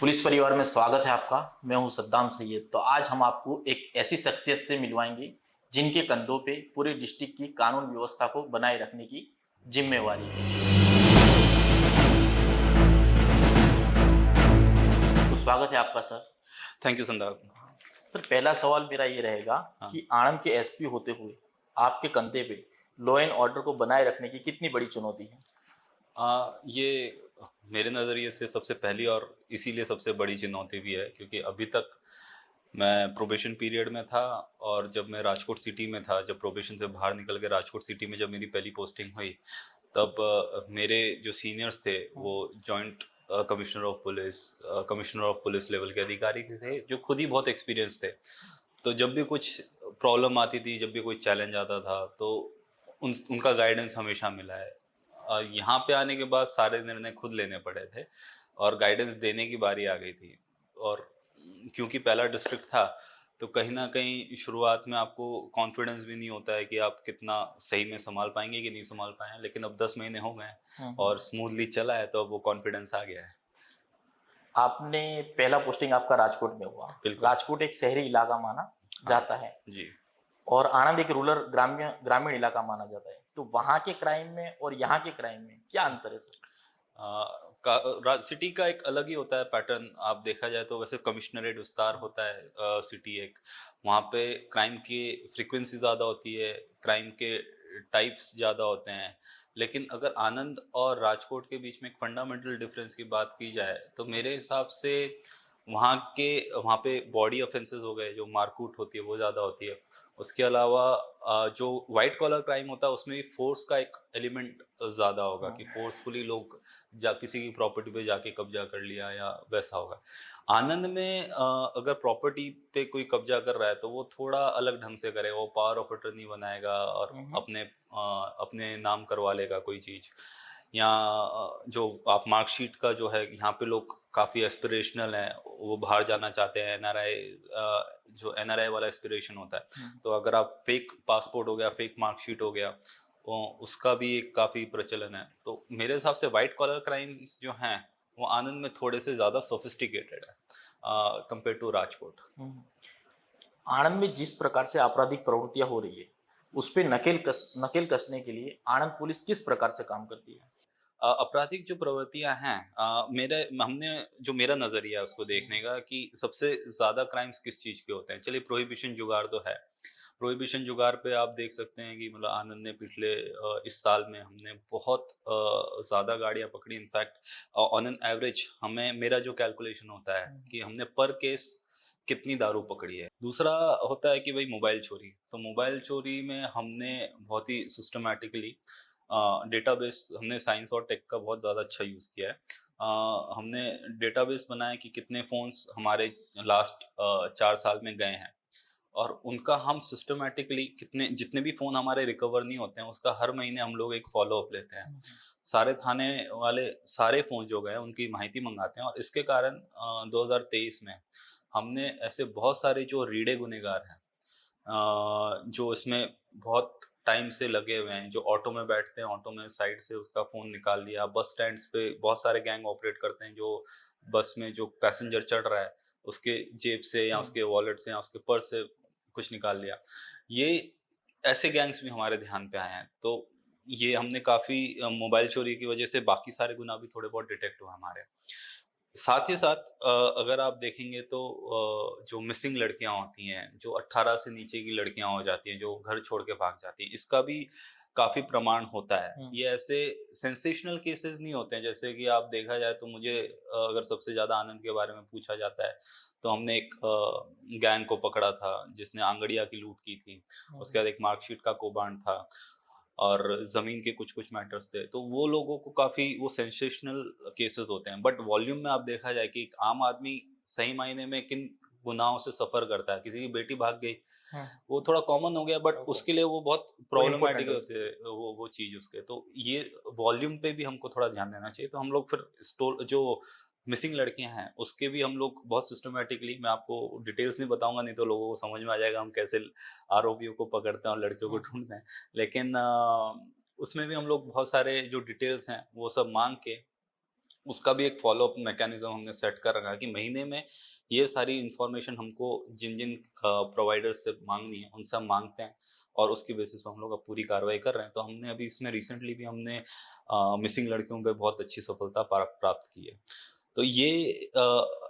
Police परिवार में स्वागत है आपका। मैं हूं सद्दाम सैयद। तो आज हम आपको एक ऐसी शख्सियत से मिलवाएंगे जिनके कंधों पे पूरे डिस्ट्रिक्ट की कानून व्यवस्था को बनाए रखने की जिम्मेवारी है। तो स्वागत है आपका सर। थैंक यू संदाब। सर, पहला सवाल मेरा ये रहेगा हाँ। कि आनंद के एसपी होते हुए आपके कंधे पे लॉ एंड ऑर्डर को बनाए रखने की कितनी बड़ी चुनौती है? ये मेरे नज़रिए से सबसे पहली और इसीलिए सबसे बड़ी चुनौती भी है क्योंकि अभी तक मैं प्रोबेशन पीरियड में था। और जब मैं राजकोट सिटी में था, जब प्रोबेशन से बाहर निकल के राजकोट सिटी में जब मेरी पहली पोस्टिंग हुई, तब मेरे जो सीनियर्स थे वो joint commissioner of police level के अधिकारी थे जो खुद ही बहुत एक्सपीरियंस थे। तो जब भी कुछ प्रॉब्लम आती थी, जब भी कोई चैलेंज आता था, तो उनका गाइडेंस हमेशा मिला है। यहाँ पे आने के बाद सारे निर्णय खुद लेने पड़े थे और गाइडेंस देने की बारी आ गई थी। और क्योंकि पहला डिस्ट्रिक्ट था, तो कहीं न कहीं शुरुआत में आपको कॉन्फिडेंस भी नहीं होता है कि आप कितना सही में सँभाल पाएँगे कि नहीं सँभाल पाए हैं। लेकिन अब 10 महीने हो गए हैं हम्म। और स्मूथली चला है, तो अब वो कॉन्फिडेंस आ गया है। आपने पहला पोस्टिंग आपका राजकोट में हुआ। बिल्कुल। राजकोट एक शहरी इलाका माना हाँ। जाता है जी। और आनंद एक रूरल ग्राम्य ग्रामीण इलाका माना जाता है। तो वहाँ के क्राइम में और यहाँ के क्राइम में क्या अंतर है सर? सिटी का एक अलग ही होता है पैटर्न। आप देखा जाए तो वैसे कमिश्नरेट विस्तार होता है, सिटी एक, वहाँ पे क्राइम की फ्रीक्वेंसी ज़्यादा होती है, क्राइम के टाइप्स ज़्यादा होते हैं। लेकिन अगर आनंद और राजकोट के बीच में एक फंडामेंटल डिफरेंस की बात की जाए, तो मेरे हिसाब से वहाँ के वहाँ पे बॉडी ऑफेंसेस हो गए, जो मारकूट होती है वो ज़्यादा होती है। उसके अलावा जो व्हाइट कॉलर क्राइम होता है उसमें भी फोर्स का एक एलिमेंट ज़्यादा होगा कि फोर्सफुली लोग जा किसी की प्रॉपर्टी पे जाके कब्जा कर लिया या वैसा होगा। आनंद में अगर प्रॉपर्टी पे कोई कब्जा कर रहा है तो वो थोड़ा अलग ढंग से करेगा, वो पावर ऑफ अटर्नी बनाएगा और हम्म। अपने नाम करवा लेगा कोई चीज़। या जो आप मार्कशीट का जो है, यहाँ पे लोग काफ़ी एस्पिरेशनल हैं, वो बाहर जाना चाहते हैं, एनआरआई, जो एनआरआई वाला एस्पिरेशन होता है। तो अगर आप फेक पासपोर्ट हो गया, फेक मार्कशीट हो गया, उसका भी एक काफ़ी प्रचलन है। तो मेरे हिसाब से व्हाइट कॉलर क्राइम्स जो हैं, वो आनंद में थोड़े से ज़्यादा सोफिस्टिकेटेड है कंपेयर टू राजकोट। हम्म। आनंद में जिस प्रकार से आपराधिक प्रवृत्तियां हो रही है उस पे नकेल कसने के लिए आनंद पुलिस किस प्रकार से काम करती है? आपराधिक जो प्रवृत्तियां हैं, मेरे हमने जो मेरा नजरिया है उसको देखने का कि सबसे ज्यादा क्राइम्स किस चीज के होते हैं। चलिए, प्रोहिबिशन जुगाड़ तो है। प्रोहिबिशन जुगाड़ पे आप देख सकते हैं कि मतलब आनंद ने पिछले इस साल में हमने बहुत ज्यादा गाड़ियां पकड़ी। इनफैक्ट ऑन एन एवरेज हमें, मेरा जो कैलकुलेशन होता है कि हमने पर केस कितनी दारू पकड़ी है। दूसरा होता है कि भाई मोबाइल चोरी। तो मोबाइल चोरी में हमने बहुत ही सिस्टमैटिकली डेटाबेस, हमने साइंस और टेक का बहुत ज़्यादा अच्छा यूज़ किया है। हमने डेटाबेस बनाया कि कितने फ़ोन्स हमारे लास्ट 4 साल में गए हैं और उनका हम सिस्टमैटिकली कितने, जितने भी फ़ोन हमारे रिकवर नहीं होते हैं, उसका हर महीने हम लोग एक फ़ॉलो-अप लेते हैं। सारे थाने वाले सारे फ़ोन जो गए हैं, उनकी माहिती मँगाते हैं और इसके कारण 2023 में हमने ऐसे बहुत सारे जो रीढ़े गुनहगार हैं, जो इसमें बहुत टाइम से लगे हुए हैं, जो ऑटो में बैठते हैं, ऑटो में साइड से उसका फ़ोन निकाल लिया। बस स्टैंड्स पे बहुत सारे गैंग ऑपरेट करते हैं, जो बस में जो पैसेंजर चढ़ रहा है, उसके जेब से या उसके वॉलेट से या उसके पर्स से कुछ निकाल लिया। ये ऐसे गैंग्स भी हमारे ध्यान पे आए हैं। तो ये हमने काफ़ी मोबाइल चोरी की वज़ह से बाकी सारे गुनाह भी थोड़े बहुत डिटेक्ट हुए हमारे। साथ ही साथ अगर आप देखेंगे तो जो मिसिंग लड़कियां होती हैं, जो 18 से नीचे की लड़कियां हो जाती हैं, जो घर छोड़ के भाग जाती हैं, इसका भी काफी प्रमाण होता है। ये ऐसे सेंसेशनल केसेस नहीं होते हैं। जैसे कि आप देखा जाए तो मुझे अगर सबसे ज्यादा आनंद के बारे में पूछा जाता है, तो हमने एक गैंग को पकड़ा था जिसने आंगड़िया की लूट की थी। उसके बाद एक मार्कशीट का कौभांड था और ज़मीन के कुछ-कुछ मैटर्स थे। तो वो लोगों को काफ़ी वो सेंसेशनल केसेस होते हैं। बट वॉल्यूम में आप देखा जाए कि एक आम आदमी सही मायने में किन गुनाहों से सफ़र करता है। किसी की बेटी भाग गई, वो थोड़ा कॉमन हो गया, बट ओके। उसके लिए वो बहुत वो प्रॉब्लमैटिक इम्पोर्टेंट है होते उसके लिए। हैं वो चीज़ उसके। तो ये वॉल्यूम पे भी हमको थोड़ा ध्यान देना चाहिए। तो हम लोग फिर जो मिसिंग लड़कियाँ हैं, उसके भी हम लोग बहुत सिस्टमैटिकली, मैं आपको डिटेल्स नहीं बताऊँगा, नहीं तो लोगों को समझ में आ जाएगा हम कैसे आरोपियों को पकड़ते हैं और लड़कियों को ढूँढते हैं। लेकिन उसमें भी हम लोग बहुत सारे जो डिटेल्स हैं, वो सब माँग के उसका भी एक फ़ॉलो-अप मैकेनिज़्म हमने सेट कर रखा है कि महीने में ये सारी इन्फॉर्मेशन हमको जिन-जिन प्रोवाइडर्स से माँगनी है, उनसे हम माँगते हैं और उसकी बेसिस पे हम लोग अब पूरी कार्रवाई कर रहे हैं। तो हमने अभी इसमें रिसेंटली भी हमने मिसिंग लड़कियों पे बहुत अच्छी सफलता प्राप्त की है। तो ये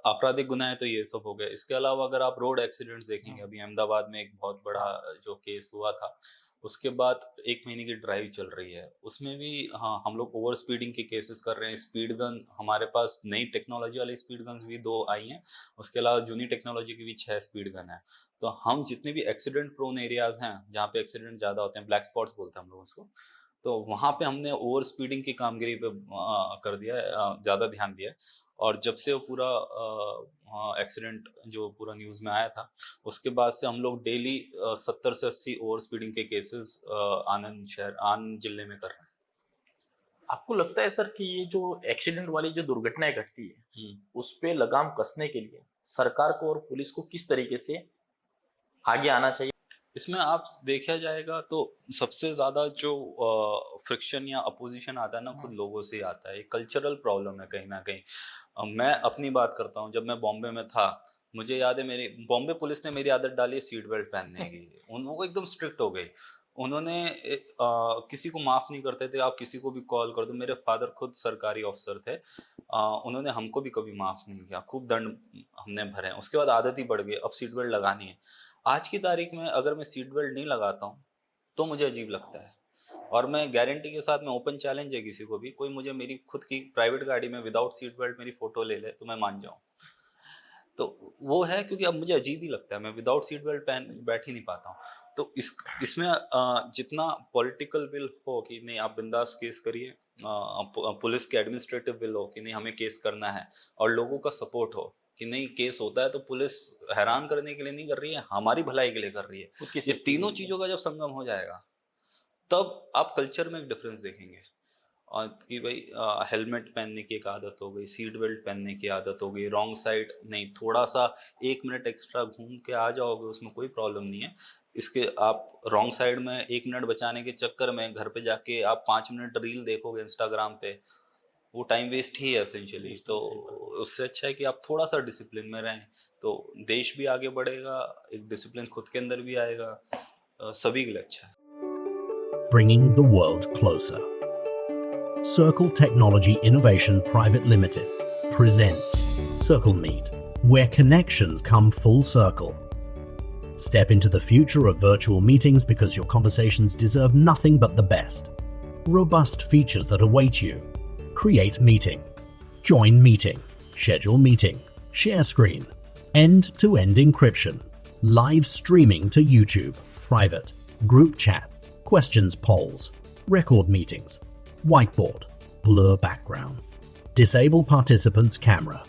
आपराधिक गुनाहें तो ये सब हो गए। इसके अलावा अगर आप रोड एक्सीडेंट्स देखेंगे, हम्म, अभी अहमदाबाद में एक बहुत बड़ा हाँ। जो केस हुआ था, उसके बाद 1 महीने की ड्राइव चल रही है। उसमें भी हाँ, हम लोग ओवर स्पीडिंग के केसेस कर रहे हैं। स्पीड गन हमारे पास नई टेक्नोलॉजी वाली स्पीड गन्स भी 2 आई हैं। उसके अलावा जूनी टेक्नोलॉजी की भी 6 स्पीड गन है। तो हम जितने भी एक्सीडेंट प्रोन एरियाज़ हैं, जहाँ पे एक्सीडेंट ज़्यादा होते हैं, ब्लैक स्पॉट्स बोलते हैं हम लोग उसको। तो वहाँ पे हमने ओवर स्पीडिंग की कामगिरी पे कर दिया है, ज़्यादा ध्यान दिया है। और जब से वो पूरा एक्सीडेंट जो पूरा न्यूज़ में आया था, उसके बाद से हम लोग डेली 70 से 80 ओवर स्पीडिंग के केसेस आनंद जिले में कर रहे हैं। आपको लगता है सर कि ये जो एक्सीडेंट वाली जो दुर्घटनाएं घटती है, हुँ। उस पे लगाम कसने के लिए सरकार को और पुलिस को किस तरीके से आगे आना चाहिए? इसमें आप देखा जाएगा तो सबसे ज़्यादा जो फ्रिक्शन या अपोज़िशन आता है ना, खुद हम्म, लोगों से ही आता है। ये कल्चरल प्रॉब्लम है कहीं न कहीं। मैं अपनी बात करता हूँ, जब मैं बॉम्बे में था, मुझे याद है मेरी बॉम्बे पुलिस ने मेरी आदत डाली है सीट बेल्ट पहनने की। उन वो एकदम स्ट्रिक्ट हो गई। उन्होंने किसी को माफ़ नहीं करते थे, आप किसी को भी कॉल कर दो। मेरे फादर खुद सरकारी ऑफ़िसर थे। उन्होंने हमको भी कभी माफ़ नहीं किया, खूब दंड हमने भरे हैं। उसके बाद आदत ही बढ़ गई, अब सीट बेल्ट लगानी है। आज की तारीख में अगर मैं सीट बेल्ट नहीं लगाता हूँ, तो मुझे अजीब लगता है। और मैं गारंटी के साथ में ओपन चैलेंज है किसी को भी, कोई मुझे मेरी खुद की प्राइवेट गाड़ी में विदाउट सीट बेल्ट मेरी फ़ोटो ले ले, तो मैं मान जाऊँ। तो वो है क्योंकि अब मुझे अजीब ही लगता है, मैं विदाउट सीट बेल्ट पहन बैठ ही नहीं पाता हूँ। तो इसमें जितना पॉलिटिकल विल हो कि नहीं आप बिंदास केस करिए, पुलिस के एडमिनिस्ट्रेटिव विल हो कि नहीं हमें केस करना है, और लोगों का सपोर्ट हो कि नहीं केस होता है तो पुलिस हैरान करने के लिए नहीं कर रही है, हमारी भलाई के लिए कर रही है। खुद की ये सेफ्टी के तीनों लिए। चीज़ों का जब संगम हो जाएगा, तब आप कल्चर में एक डिफरेंस देखेंगे। और कि भाई हेलमेट पहनने की एक आदत हो गई, सीट बेल्ट पहनने की आदत हो गई, रॉन्ग साइड नहीं, थोड़ा-सा 1 मिनट एक्स्ट्रा घूम के आ जाओगे उसमें कोई प्रॉब्लम नहीं है। इसके आप रॉन्ग साइड में 1 मिनट बचाने के चक्कर में घर पे जाके आप 5 मिनट रील देखोगे इंस्टाग्राम पे, वो टाइम वेस्ट ही है एसेंशियली। वेस्ट तो है, सही बात। उससे अच्छा है कि आप थोड़ा-सा डिसिप्लिन में रहें, तो देश भी आगे बढ़ेगा, एक डिसिप्लिन खुद के अंदर भी आएगा, सभी के लिए अच्छा है। Bringing the world closer. Circle Technology Innovation Private Limited presents Circle Meet, where connections come full circle. Step into the future of virtual meetings because your conversations deserve nothing but the best. Robust features that await you. Create meeting. Join meeting. Schedule meeting. Share screen. End-to-end encryption. Live streaming to YouTube. Private. Group chat. Questions polls. Record meetings. Whiteboard. Blur background. Disable participants' camera.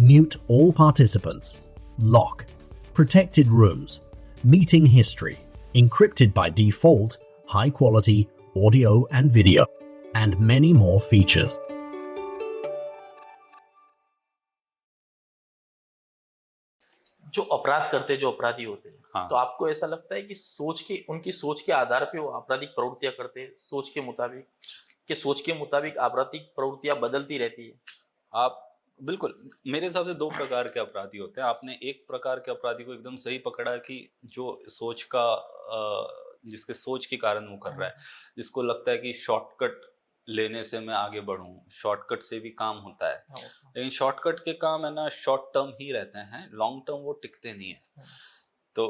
Mute all participants. Lock. Protected rooms. Meeting history. Encrypted by default. High quality audio and video. And many more features. जो अपराध करते जो अपराधी होते हैं, हाँ। तो आपको ऐसा लगता है कि उनकी सोच के आधार पे वो आपराधिक प्रवृत्तियां करते हैं, सोच के मुताबिक आपराधिक प्रवृत्तियां बदलती रहती है? आप बिल्कुल, मेरे हिसाब से 2 प्रकार के अपराधी होते हैं। आपने एक प्रकार के अपराधी को एकदम सही पकड़ा कि जो जिसके सोच के कारण वो कर रहा है। जिसको लगता है कि शॉर्टकट लेने से मैं आगे बढ़ूँ, शॉर्टकट से भी काम होता है। हाँ, लेकिन शॉर्टकट के काम है ना शॉर्ट टर्म ही रहते हैं, लॉन्ग टर्म वो टिकते नहीं हैं। हाँ, तो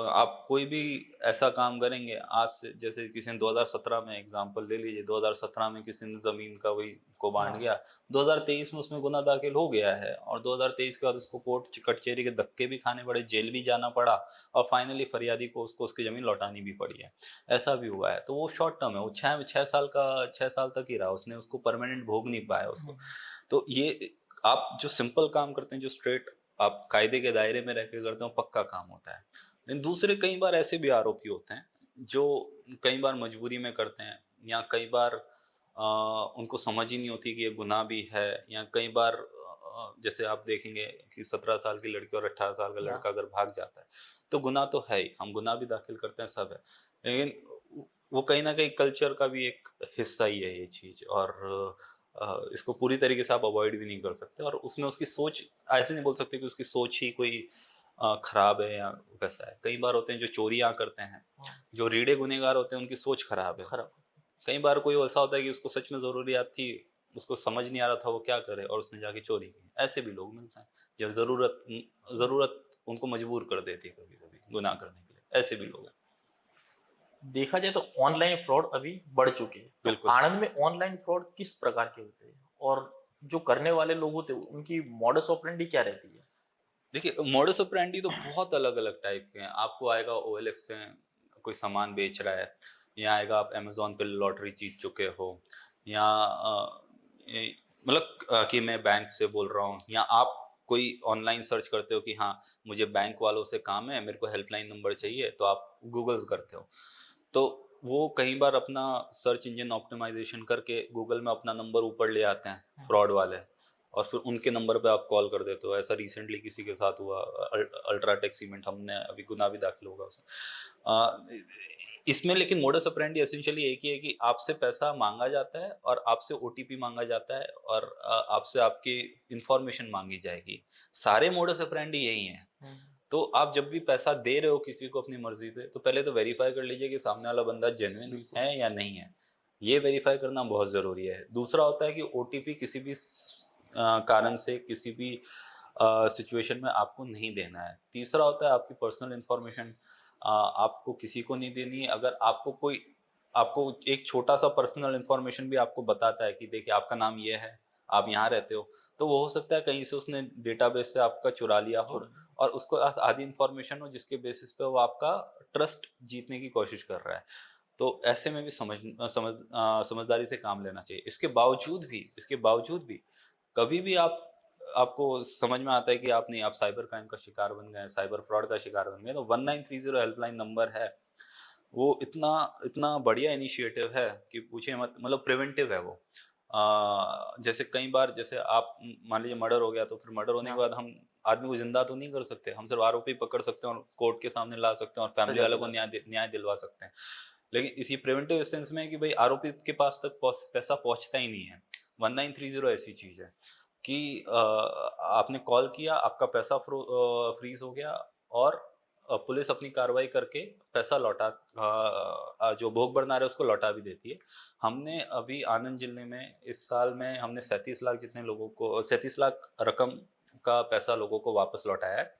आप कोई भी ऐसा काम करेंगे आज से, जैसे किसी ने 2017 में एग्जांपल ले लीजिए, 2017 में किसी ने ज़मीन का वही को बाँट हाँ, गया, 2023 में उसमें गुना दाखिल हो गया है और 2023 के बाद उसको कोर्ट कचहरी के धक्के भी खाने पड़े, जेल भी जाना पड़ा और फाइनली फरियादी को उसको उसकी ज़मीन लौटानी भी पड़ी है। ऐसा भी हुआ है, तो वो शॉर्ट टर्म है, वो 6 साल तक ही रहा, उसने उसको परमानेंट भोग नहीं पाया उसको। तो ये आप जो सिंपल काम करते हैं, जो स्ट्रेट आप कायदे के दायरे में रह के करते हो, पक्का काम होता है। लेकिन दूसरे कई बार ऐसे भी आरोपी होते हैं, जो कई बार मजबूरी में करते हैं या कई बार उनको समझ ही नहीं होती कि ये गुनाह भी है या कई बार जैसे आप देखेंगे कि 17 साल की लड़की और 18 साल का हाँ। लड़का अगर भाग जाता है, तो गुनाह तो है ही, हम गुनाह भी दाखिल करते हैं, सब है। लेकिन वो कहीं न कहीं कल्चर का भी एक हिस्सा ही है ये चीज़ और इसको पूरी तरीके से आप अवॉइड भी नहीं कर सकते, और उसमें उसकी सोच, ऐसे नहीं बोल सकते कि उसकी सोच ही कोई खराब है या वैसा है। कई बार होते हैं जो चोरियां करते हैं, हाँ, जो रीढ़े गुनहगार होते हैं, उनकी सोच खराब है। खराब। कई बार कोई ऐसा होता है कि उसको सच में ज़रूरियात थी, उसको समझ नहीं आ रहा था वो क्या करे, और उसने जाके चोरी की। ऐसे भी लोग मिलते हैं, जब ज़रूरत उनको मजबूर कर देती है कभी-कभी गुनाह करने के लिए, ऐसे भी लोग हैं। देखा जाए तो ऑनलाइन फ्रॉड अभी बढ़ चुके हैं, तो बिल्कुल। आनंद में ऑनलाइन फ्रॉड किस प्रकार के होते हैं और जो करने वाले लोग होते हैं उनकी मॉडस ऑपरेंडी क्या रहती है? देखिए, मॉडस ऑपरेंडी तो बहुत अलग-अलग टाइप के हैं। आपको आएगा ओएलएक्स से कोई सामान बेच रहा है, या आएगा आप अमेज़न पे लॉटरी जीत चुके हो, या मतलब कि मैं बैंक से बोल रहा हूँ, या आप कोई ऑनलाइन सर्च करते हो कि हाँ, मुझे बैंक वालों से काम है, मेरे को हेल्पलाइन नंबर चाहिए, तो आप गूगल करते हो। तो वो कई बार अपना सर्च इंजन ऑप्टिमाइज़ेशन करके गूगल में अपना नंबर ऊपर ले आते हैं, फ्रॉड वाले, और फिर उनके नंबर पे आप कॉल कर देते हो। ऐसा रिसेंटली किसी के साथ हुआ, अल्ट्राटेक सीमेंट, हमने अभी गुनाह भी दाखिल होगा उसमें। इसमें लेकिन मोडस ऑपरेंडी एसेंशियली एक ही है कि आपसे पैसा माँगा जाता है और आपसे ओटीपी माँगा जाता है, और आपसे आपकी इन्फॉर्मेशन माँगी जाएगी। सारे मोडस ऑपरेंडी यही हैं। हम्म, तो आप जब भी पैसा दे रहे हो किसी को अपनी मर्ज़ी से, तो पहले तो वेरीफ़ाई कर लीजिए कि सामने वाला बंदा जेन्युइन बिल्कुल। है या नहीं है। ये वेरीफ़ाई करना बहुत ज़रूरी है। दूसरा होता है कि ओटीपी किसी भी कारण से किसी भी सिचुएशन में आपको नहीं देना है। तीसरा होता है आपकी पर्सनल इन्फॉर्मेशन आपको किसी को नहीं देनी है। अगर आपको एक छोटा-सा पर्सनल इन्फॉर्मेशन भी आपको बताता है कि देखिए आपका नाम ये है, आप यहाँ रहते हो, तो वो हो सकता है कहीं से उसने डेटाबेस से आपका चुरा लिया हो, छोड़। और उसको आधी इन्फॉर्मेशन हो जिसके बेसिस पे वो आपका ट्रस्ट जीतने की कोशिश कर रहा है। तो ऐसे में भी समझदारी से काम लेना चाहिए। इसके बावजूद भी कभी भी आपको समझ में आता है कि आप साइबर क्राइम का शिकार बन गए, साइबर फ्रॉड का शिकार बन गए, तो 1930 हेल्पलाइन नंबर है। वो इतना इतना बढ़िया इनिशिएटिव है कि पूछिए मत, मतलब प्रिवेंटिव है वो। जैसे कई बार, जैसे आप मान लीजिए मर्डर हो गया, तो फिर मर्डर होने के हाँ, बाद हम आदमी को जिंदा तो नहीं कर सकते, हम सिर्फ आरोपी पकड़ सकते हैं और कोर्ट के सामने ला सकते हैं और फैमिली सजा वालों को दिला सकते न्याय दिलवा सकते हैं। लेकिन इसी प्रिवेंटिव सेंस में है कि भाई आरोपी के पास तक पैसा पहुंचता ही नहीं है। 1930 ऐसी चीज है कि आपने कॉल किया, आपका पैसा फ्रीज हो गया, और पुलिस अपनी कार्रवाई करके पैसा लौटा, जो भोग बरना रहा है उसको लौटा भी देती है। हमने अभी आनंद जिले में इस साल में हमने 37 लाख जितने लोगों को 37 लाख रकम का पैसा लोगों को वापस लौटाया है,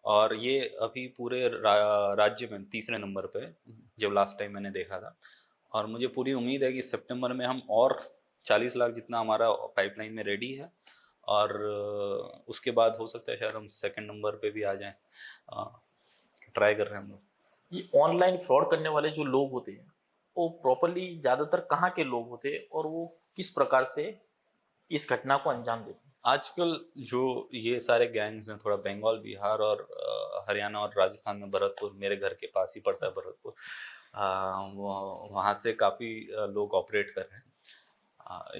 और ये अभी पूरे राज्य में तीसरे नंबर पे है, जब लास्ट टाइम मैंने देखा था। और मुझे पूरी उम्मीद है कि सितंबर में हम और 40 लाख जितना हमारा पाइपलाइन में रेडी है, और उसके बाद हो सकता है शायद हम सेकंड नंबर पे भी आ जाएं। ट्राई कर रहे हैं हम लोग। ये ऑनलाइन फ्रॉड करने वाले जो लोग होते हैं वो प्रॉपरली ज्यादातर कहाँ के लोग होते हैं और वो किस प्रकार से इस घटना को अंजाम देते हैं? आजकल जो ये सारे गैंग्स हैं, थोड़ा बंगाल, बिहार और हरियाणा और राजस्थान में, भरतपुर मेरे घर के पास ही पड़ता है भरतपुर, वो वहाँ से काफ़ी लोग ऑपरेट कर रहे हैं।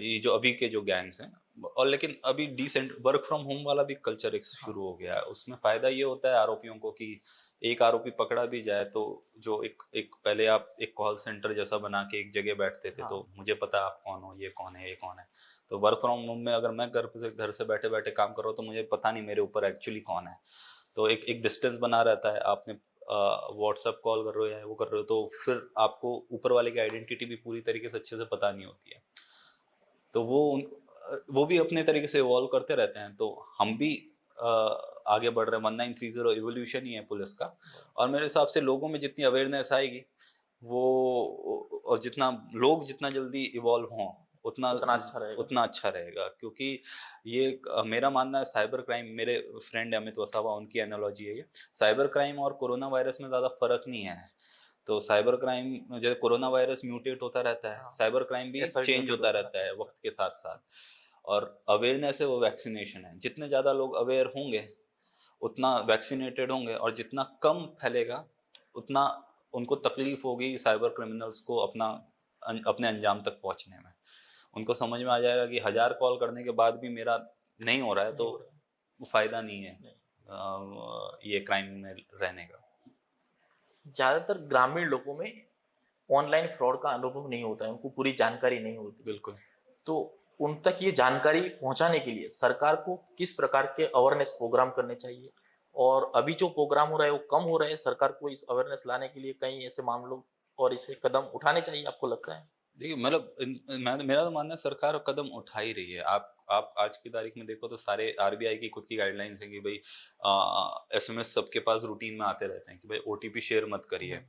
ये जो अभी के जो गैंग्स हैं, और लेकिन अभी डिसेंट वर्क फ्रॉम होम वाला भी कल्चर एक हाँ, शुरू हो गया है। उसमें फायदा ये होता है आरोपियों को कि एक आरोपी पकड़ा भी जाए तो जो एक एक पहले आप एक कॉल सेंटर जैसा बना के एक जगह बैठते थे, हाँ, तो मुझे पता है आप कौन हो, ये कौन है, ये कौन है। तो वर्क फ्रॉम होम में अगर मैं घर से बैठे बैठे काम कर रहा हूँ, तो मुझे पता नहीं मेरे ऊपर एक्चुअली कौन है। तो एक एक डिस्टेंस बना रहता है। आपने व्हाट्सएप कॉल कर रहे हो या वो कर रहे हो, तो फिर आपको ऊपर वाले की आइडेंटिटी भी पूरी तरीके से अच्छे से पता नहीं होती है। तो वो भी अपने तरीके से इवॉल्व करते रहते हैं, तो हम भी अ, आगे बढ़ रहे हैं। 1930 इवोल्यूशन ही है पुलिस का। और मेरे हिसाब से लोगों में जितनी अवेयरनेस आएगी, वो और जितना जल्दी इवॉल्व हों, उतना उतना अच्छा रहेगा। उतना अच्छा रहेगा। क्योंकि ये मेरा मानना है, साइबर क्राइम, मेरे फ्रेंड अमित वसावा, उनकी एनालॉजी है ये, साइबर क्राइम और कोरोना वायरस में ज़्यादा फर्क नहीं है। तो साइबर क्राइम, जैसे कोरोना वायरस म्यूटेट होता रहता है, हाँ, साइबर क्राइम भी ऐसा भी चेंज म्यूटेट होता होता रहता है वक्त के साथ साथ। और अवेयरनेस है वो वैक्सीनेशन है। जितने ज़्यादा लोग अवेयर होंगे, उतना वैक्सीनेटेड होंगे, और जितना कम फैलेगा, उतना उनको तकलीफ होगी साइबर क्रिमिनल्स को अपने अंजाम तक पहुंचने में। उनको समझ में आ जाएगा कि 1000 कॉल करने के बाद भी मेरा नहीं हो रहा है, नहीं तो हो रहा है। फायदा नहीं है नहीं। ये क्राइम में रहने का। ज्यादातर ग्रामीण लोगों में ऑनलाइन फ्रॉड का अनुभव नहीं होता है, उनको पूरी जानकारी नहीं होती। बिल्कुल। तो उन तक ये जानकारी पहुंचाने के लिए सरकार को किस प्रकार के अवेयरनेस प्रोग्राम करने चाहिए? और अभी जो प्रोग्राम हो रहा है वो कम हो रहा है, सरकार को इस अवेयरनेस लाने के लिए कई ऐसे मामलों और इसे कदम उठाने चाहिए, आपको लगता है? देखिए मतलब मेरा तो मानना है सरकार कदम उठा ही रही है। आप आज की तारीख में देखो तो सारे आरबीआई की खुद की गाइडलाइंस है कि भाई एसएमएस सबके पास रूटीन में आते रहते हैं कि भाई ओटीपी शेयर मत करिए। हम्म,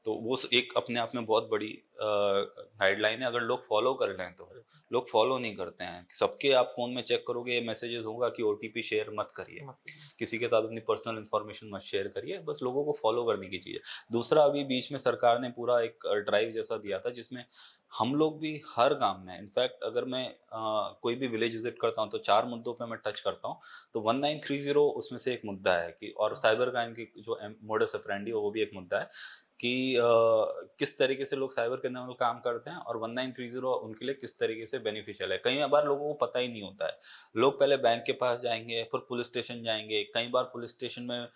तो वो एक अपने आप में बहुत बड़ी गाइडलाइन है, अगर लोग फॉलो कर लें तो। लोग फॉलो नहीं करते हैं। सबके आप फोन में चेक करोगे ये मैसेजेस होगा कि ओटीपी शेयर मत करिए, मतलब किसी के साथ अपनी पर्सनल इन्फॉर्मेशन मत शेयर करिए, बस लोगों को फॉलो करने की चीज़ है। दूसरा, अभी बीच में सरकार ने पूरा एक ड्राइव जैसा दिया था जिसमें हम लोग भी हर गांव में, इनफैक्ट अगर मैं कोई भी विलेज विजिट करता हूँ तो 4 मुद्दों पे मैं टच करता हूँ। तो 1930 उसमें से एक मुद्दा है कि, और साइबर क्राइम की जो मोडस ऑपरेंडी वो भी एक मुद्दा है कि किस तरीके से लोग साइबर क्रिमिनल काम करते हैं और 1930 उनके लिए किस तरीके से बेनिफिशियल है। कई बार लोगों को पता ही नहीं होता है। लोग पहले बैंक के पास जाएंगे, फिर पुलिस स्टेशन जाएंगे। कई बार पुलिस स्टेशन में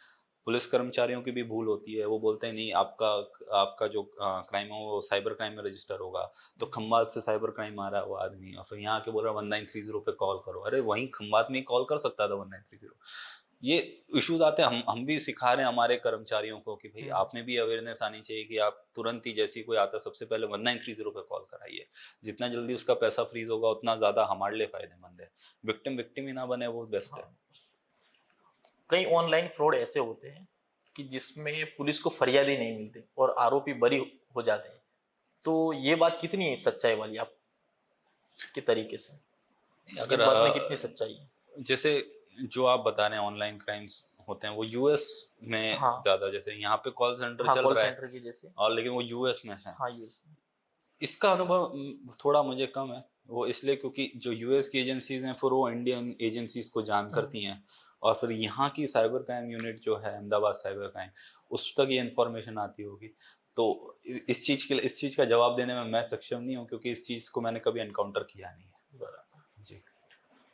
पुलिस कर्मचारियों की भी भूल होती है। वो बोलते हैं नहीं, आपका आपका जो क्राइम है वो साइबर क्राइम में रजिस्टर होगा। तो खंबात से साइबर क्राइम आ रहा है वो आदमी, और फिर यहाँ के बोल रहा है 1930 पे कॉल करो। अरे वहीं खंबात में ही कॉल कर सकता था 1930। ये इश्यूज आते हैं। हम भी सिखा रहे हैं हमारे कर्मचारियों को कि भाई आप में भी अवेयरनेस आनी चाहिए कि आप तुरंत ही जैसी कोई आता है सबसे पहले 1930 पे कॉल कराइए। जितना जल्दी उसका पैसा फ्रीज होगा उतना ज्यादा हमारे लिए फायदेमंद है। विक्टिम विक्टिम ही ना बने, वो बेस्ट है। हाँ, कई ऑनलाइन फ्रॉड ऐसे होते हैं कि जिसमें पुलिस को फरियाद ही नहीं मिलती और आरोपी बरी हो जाते हैं। तो ये बात कितनी सच्चाई वाली आपके तरीके से? इस अगर बात में कितनी सच्चाई है? जैसे जो आप बता रहे हैं ऑनलाइन क्राइम्स होते हैं वो यूएस में हाँ, ज्यादा, जैसे यहाँ पे कॉल सेंटर हाँ, चल कॉल रहा है सेंटर की जैसे। और लेकिन वो यूएस में है। हाँ, यूएस में। इसका अनुभव थोड़ा मुझे कम है। वो इसलिए क्योंकि जो यूएस की एजेंसीज हैं फिर वो इंडियन एजेंसीज को जान हम्म, करती हैं, और फिर यहाँ की साइबर क्राइम यूनिट जो है अहमदाबाद साइबर क्राइम, उस तक ये इन्फॉर्मेशन आती होगी। तो इस चीज का जवाब देने में मैं सक्षम नहीं हूँ क्योंकि इस चीज को मैंने कभी एनकाउंटर किया नहीं है। बराबर। जी।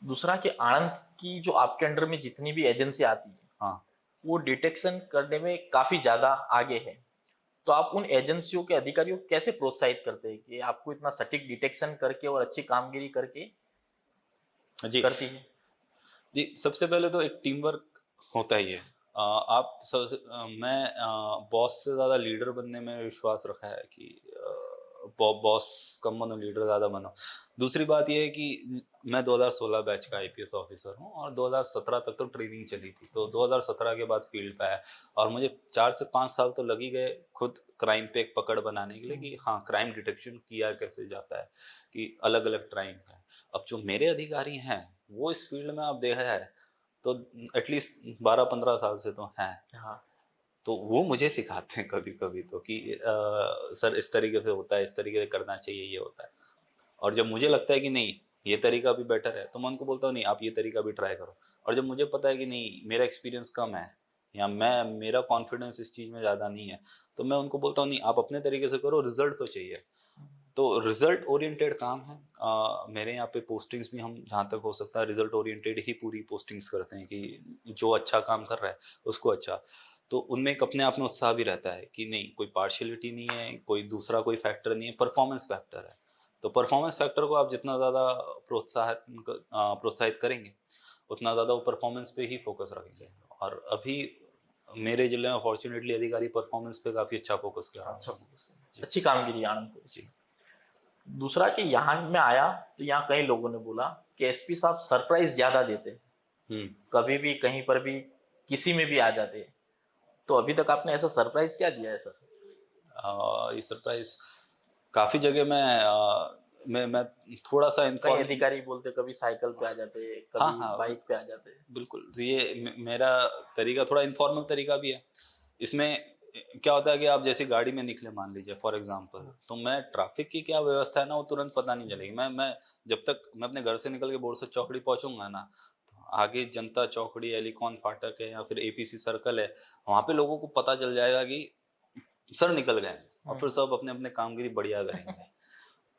दूसरा कि आनंद की जो आपके अंडर में जितनी भी एजेंसी आती है हाँ। वो डिटेक्शन करने में काफी ज्यादा आगे है। तो आप उन एजेंसियों के अधिकारियों को कैसे प्रोत्साहित करते हैं कि आपको इतना सटीक डिटेक्शन करके और अच्छी कामगिरी करके जी। करती है? जी, सबसे पहले तो एक टीम वर्क होता ही है। मैं बॉस से ज़्यादा लीडर बनने में विश्वास रखा है कि बॉस कम बनो, लीडर ज़्यादा बनो। दूसरी बात ये है कि मैं 2016 बैच का आईपीएस ऑफिसर हूँ और 2017 तक तो ट्रेनिंग चली थी। तो 2017 के बाद फील्ड पे आया और मुझे 4 से 5 साल तो लग ही गए खुद क्राइम पे एक पकड़ बनाने के लिए कि हाँ, क्राइम डिटेक्शन किया कैसे जाता है, कि अलग-अलग क्राइम है। अब जो मेरे अधिकारी हैं वो इस फील्ड में आप देखा जाए तो एटलीस्ट 12-15 साल से तो हैं। हाँ। तो वो मुझे सिखाते हैं कभी-कभी तो कि सर इस तरीके से होता है, इस तरीके से करना चाहिए, ये होता है। और जब मुझे लगता है कि नहीं, ये तरीका भी बेटर है, तो मैं उनको बोलता हूँ नहीं आप ये तरीका भी ट्राई करो। और जब मुझे पता है कि नहीं मेरा एक्सपीरियंस कम है या मेरा कॉन्फिडेंस इस चीज़ में ज़्यादा नहीं है, तो मैं उनको बोलता हूँ नहीं आप अपने तरीके से करो, रिजल्ट तो चाहिए। तो रिजल्ट ओरिएंटेड काम है। मेरे यहाँ पे पोस्टिंग्स भी हम जहाँ तक हो सकता है रिजल्ट ओरिएंटेड ही पूरी पोस्टिंग्स करते हैं कि जो अच्छा काम कर रहा है उसको अच्छा। तो उनमें एक अपने आप में उत्साह भी रहता है कि नहीं कोई पार्शियलिटी नहीं है, कोई दूसरा कोई फैक्टर नहीं है, परफॉर्मेंस फैक्टर है। तो परफॉर्मेंस फैक्टर को आप जितना ज़्यादा प्रोत्साहित करेंगे उतना ज़्यादा वो परफॉर्मेंस पे ही फोकस रखेंगे। और अभी मेरे जिले में फॉर्चुनेटली अधिकारी परफॉर्मेंस पे काफ़ी अच्छा फोकस कर रहे अच्छा, हैं। जी। अच्छी कामगिरी है आनंद को। जी। दूसरा कि यहाँ मैं आया तो यहाँ कई लोगों ने बोला कि एसपी साहब सरप्राइज ज्यादा देते हैं, हम्म। कभी भी कहीं पर भी किसी में भी आ जाते हैं। तो अभी तक आपने ऐसा सरप्राइज क्या दिया है सर? ये सरप्राइज काफी जगह मैं थोड़ा सा कई इन्फॉर्म। अधिकारी बोलते कभी साइकिल पे आ जाते, हाँ कभी हाँ बाइक पे आ जाते। बिल्कुल। तो ये मेरा तरीका थोड़ा इनफॉर्मल तरीका भी है। इसमें क्या होता है कि आप जैसे गाड़ी में निकले मान लीजिए फॉर एग्जांपल, तो मैं ट्रैफिक की क्या व्यवस्था है ना वो तुरंत पता नहीं चलेगी। मैं जब तक मैं अपने घर से निकल के बोरसद चौकड़ी पहुंचूंगा ना, तो आगे जनता चौकड़ी, एलिकॉन फाटक है या फिर एपीसी सर्कल है, वहां पे लोगों को पता चल जाएगा कि सर निकल गए हैं और फिर सब अपने अपने कामगिरी बढ़िया करेंगे।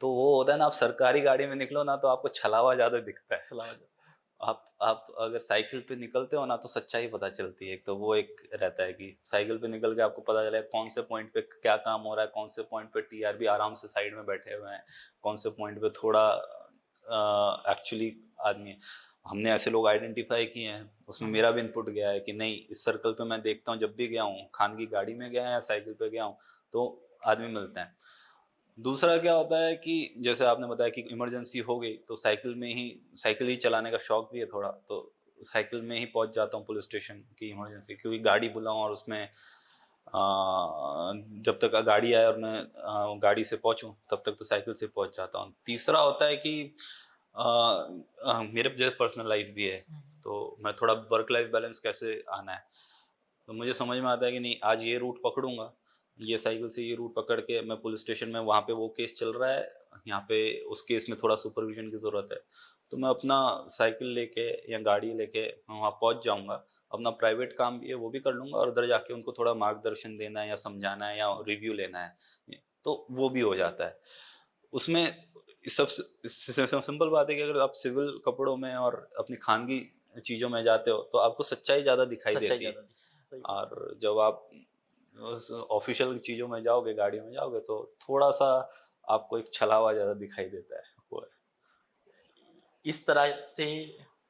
तो वो होता है ना, आप सरकारी गाड़ी में निकलो ना तो आपको छलावा ज्यादा दिखता है। सलाह हो आप अगर साइकिल पे निकलते हो ना तो सच्चाई पता चलती है। एक तो वो एक रहता है कि साइकिल पे निकल के आपको पता चलेगा कौन से पॉइंट पे क्या काम हो रहा है, कौन से पॉइंट पे टीआरबी आराम से साइड में बैठे हुए हैं, कौन से पॉइंट पे थोड़ा एक्चुअली आदमी है। हमने ऐसे लोग आइडेंटिफाई किए हैं, उसमें मेरा भी इनपुट गया है कि नहीं, इस सर्कल पे मैं देखता हूँ, जब भी गया हूँ, खान की गाड़ी में गया या साइकिल पे गया हूँ, तो आदमी मिलते हैं। दूसरा क्या होता है कि जैसे आपने बताया कि इमरजेंसी हो गई, तो साइकिल ही चलाने का शौक भी है थोड़ा, तो साइकिल में ही पहुंच जाता हूँ पुलिस स्टेशन की इमरजेंसी, क्योंकि गाड़ी बुलाऊं और उसमें जब तक गाड़ी आए और मैं गाड़ी से पहुंचूं, तब तक तो साइकिल से पहुंच जाता हूँ। तीसरा होता है कि मेरे जैसे पर्सनल लाइफ भी है, तो मैं थोड़ा वर्क लाइफ बैलेंस कैसे आना है, तो मुझे समझ में आता है कि नहीं, आज ये रूट पकड़ूंगा, ये साइकिल से ये रूट पकड़ के मैं पुलिस स्टेशन में, वहाँ पे वो केस चल रहा है, यहाँ पे उस केस में थोड़ा सुपरविजन की ज़रूरत है, तो मैं अपना साइकिल लेके या गाड़ी लेके मैं वहाँ पहुँच जाऊँगा। अपना प्राइवेट काम भी है वो भी कर लूँगा, और उधर जाके उनको थोड़ा मार्गदर्शन देना है या समझाना है या रिव्यू लेना है, तो वो भी हो जाता है। उसमें सब सिंपल बात है कि अगर आप सिविल कपड़ों में और अपनी खानगी चीज़ों में जाते हो, तो आपको सच्चाई ज़्यादा दिखाई सच्चाई देती है। ज्यादा दिखती है, सही बात। और जब आप उस ऑफिशियल चीज़ों में जाओगे, गाड़ियों में जाओगे, तो थोड़ा-सा आपको एक छलावा ज़्यादा दिखाई देता है, वो है। इस तरह से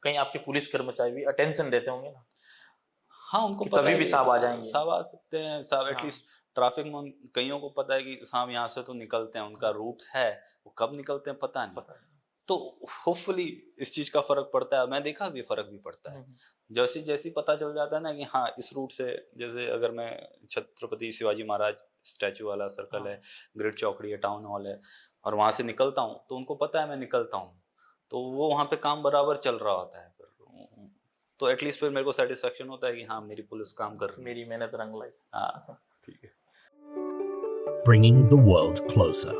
कहीं आपके पुलिस कर्मचारी भी अटेंशन रहते होंगे ना, हाँ, उनको कि पता कभी है भी कि साहब आ जाएंगे। साहब आ सकते हैं, साहब हाँ, एटलीस्ट ट्रैफिक में कइयों को पता है कि साहब यहाँ से तो निकलते हैं, उनका हाँ, रूट है, वो कब निकलते हैं पता नहीं। पता नहीं। तो होपफुली इस चीज़ का फ़र्क पड़ता है, मैं देखा भी फ़र्क भी पड़ता है। जैसे-जैसे पता चल जाता है ना कि हाँ, इस रूट से, जैसे अगर मैं छत्रपति शिवाजी महाराज स्टैच्यू वाला सर्कल है, हाँ, ग्रेट चौकड़ी है, टाउन हॉल है, और वहाँ से निकलता हूँ, तो उनको पता है मैं निकलता हूँ। तो वो वहाँ पे काम बराबर चल रहा होता है फिर। तो एटलीस्ट फिर मेरे को सैटिस्फैक्शन होता है कि हाँ, मेरी पुलिस काम कर रही है। मेरी मेहनत रंग लाई। हाँ, ठीक है। Bringing the world closer.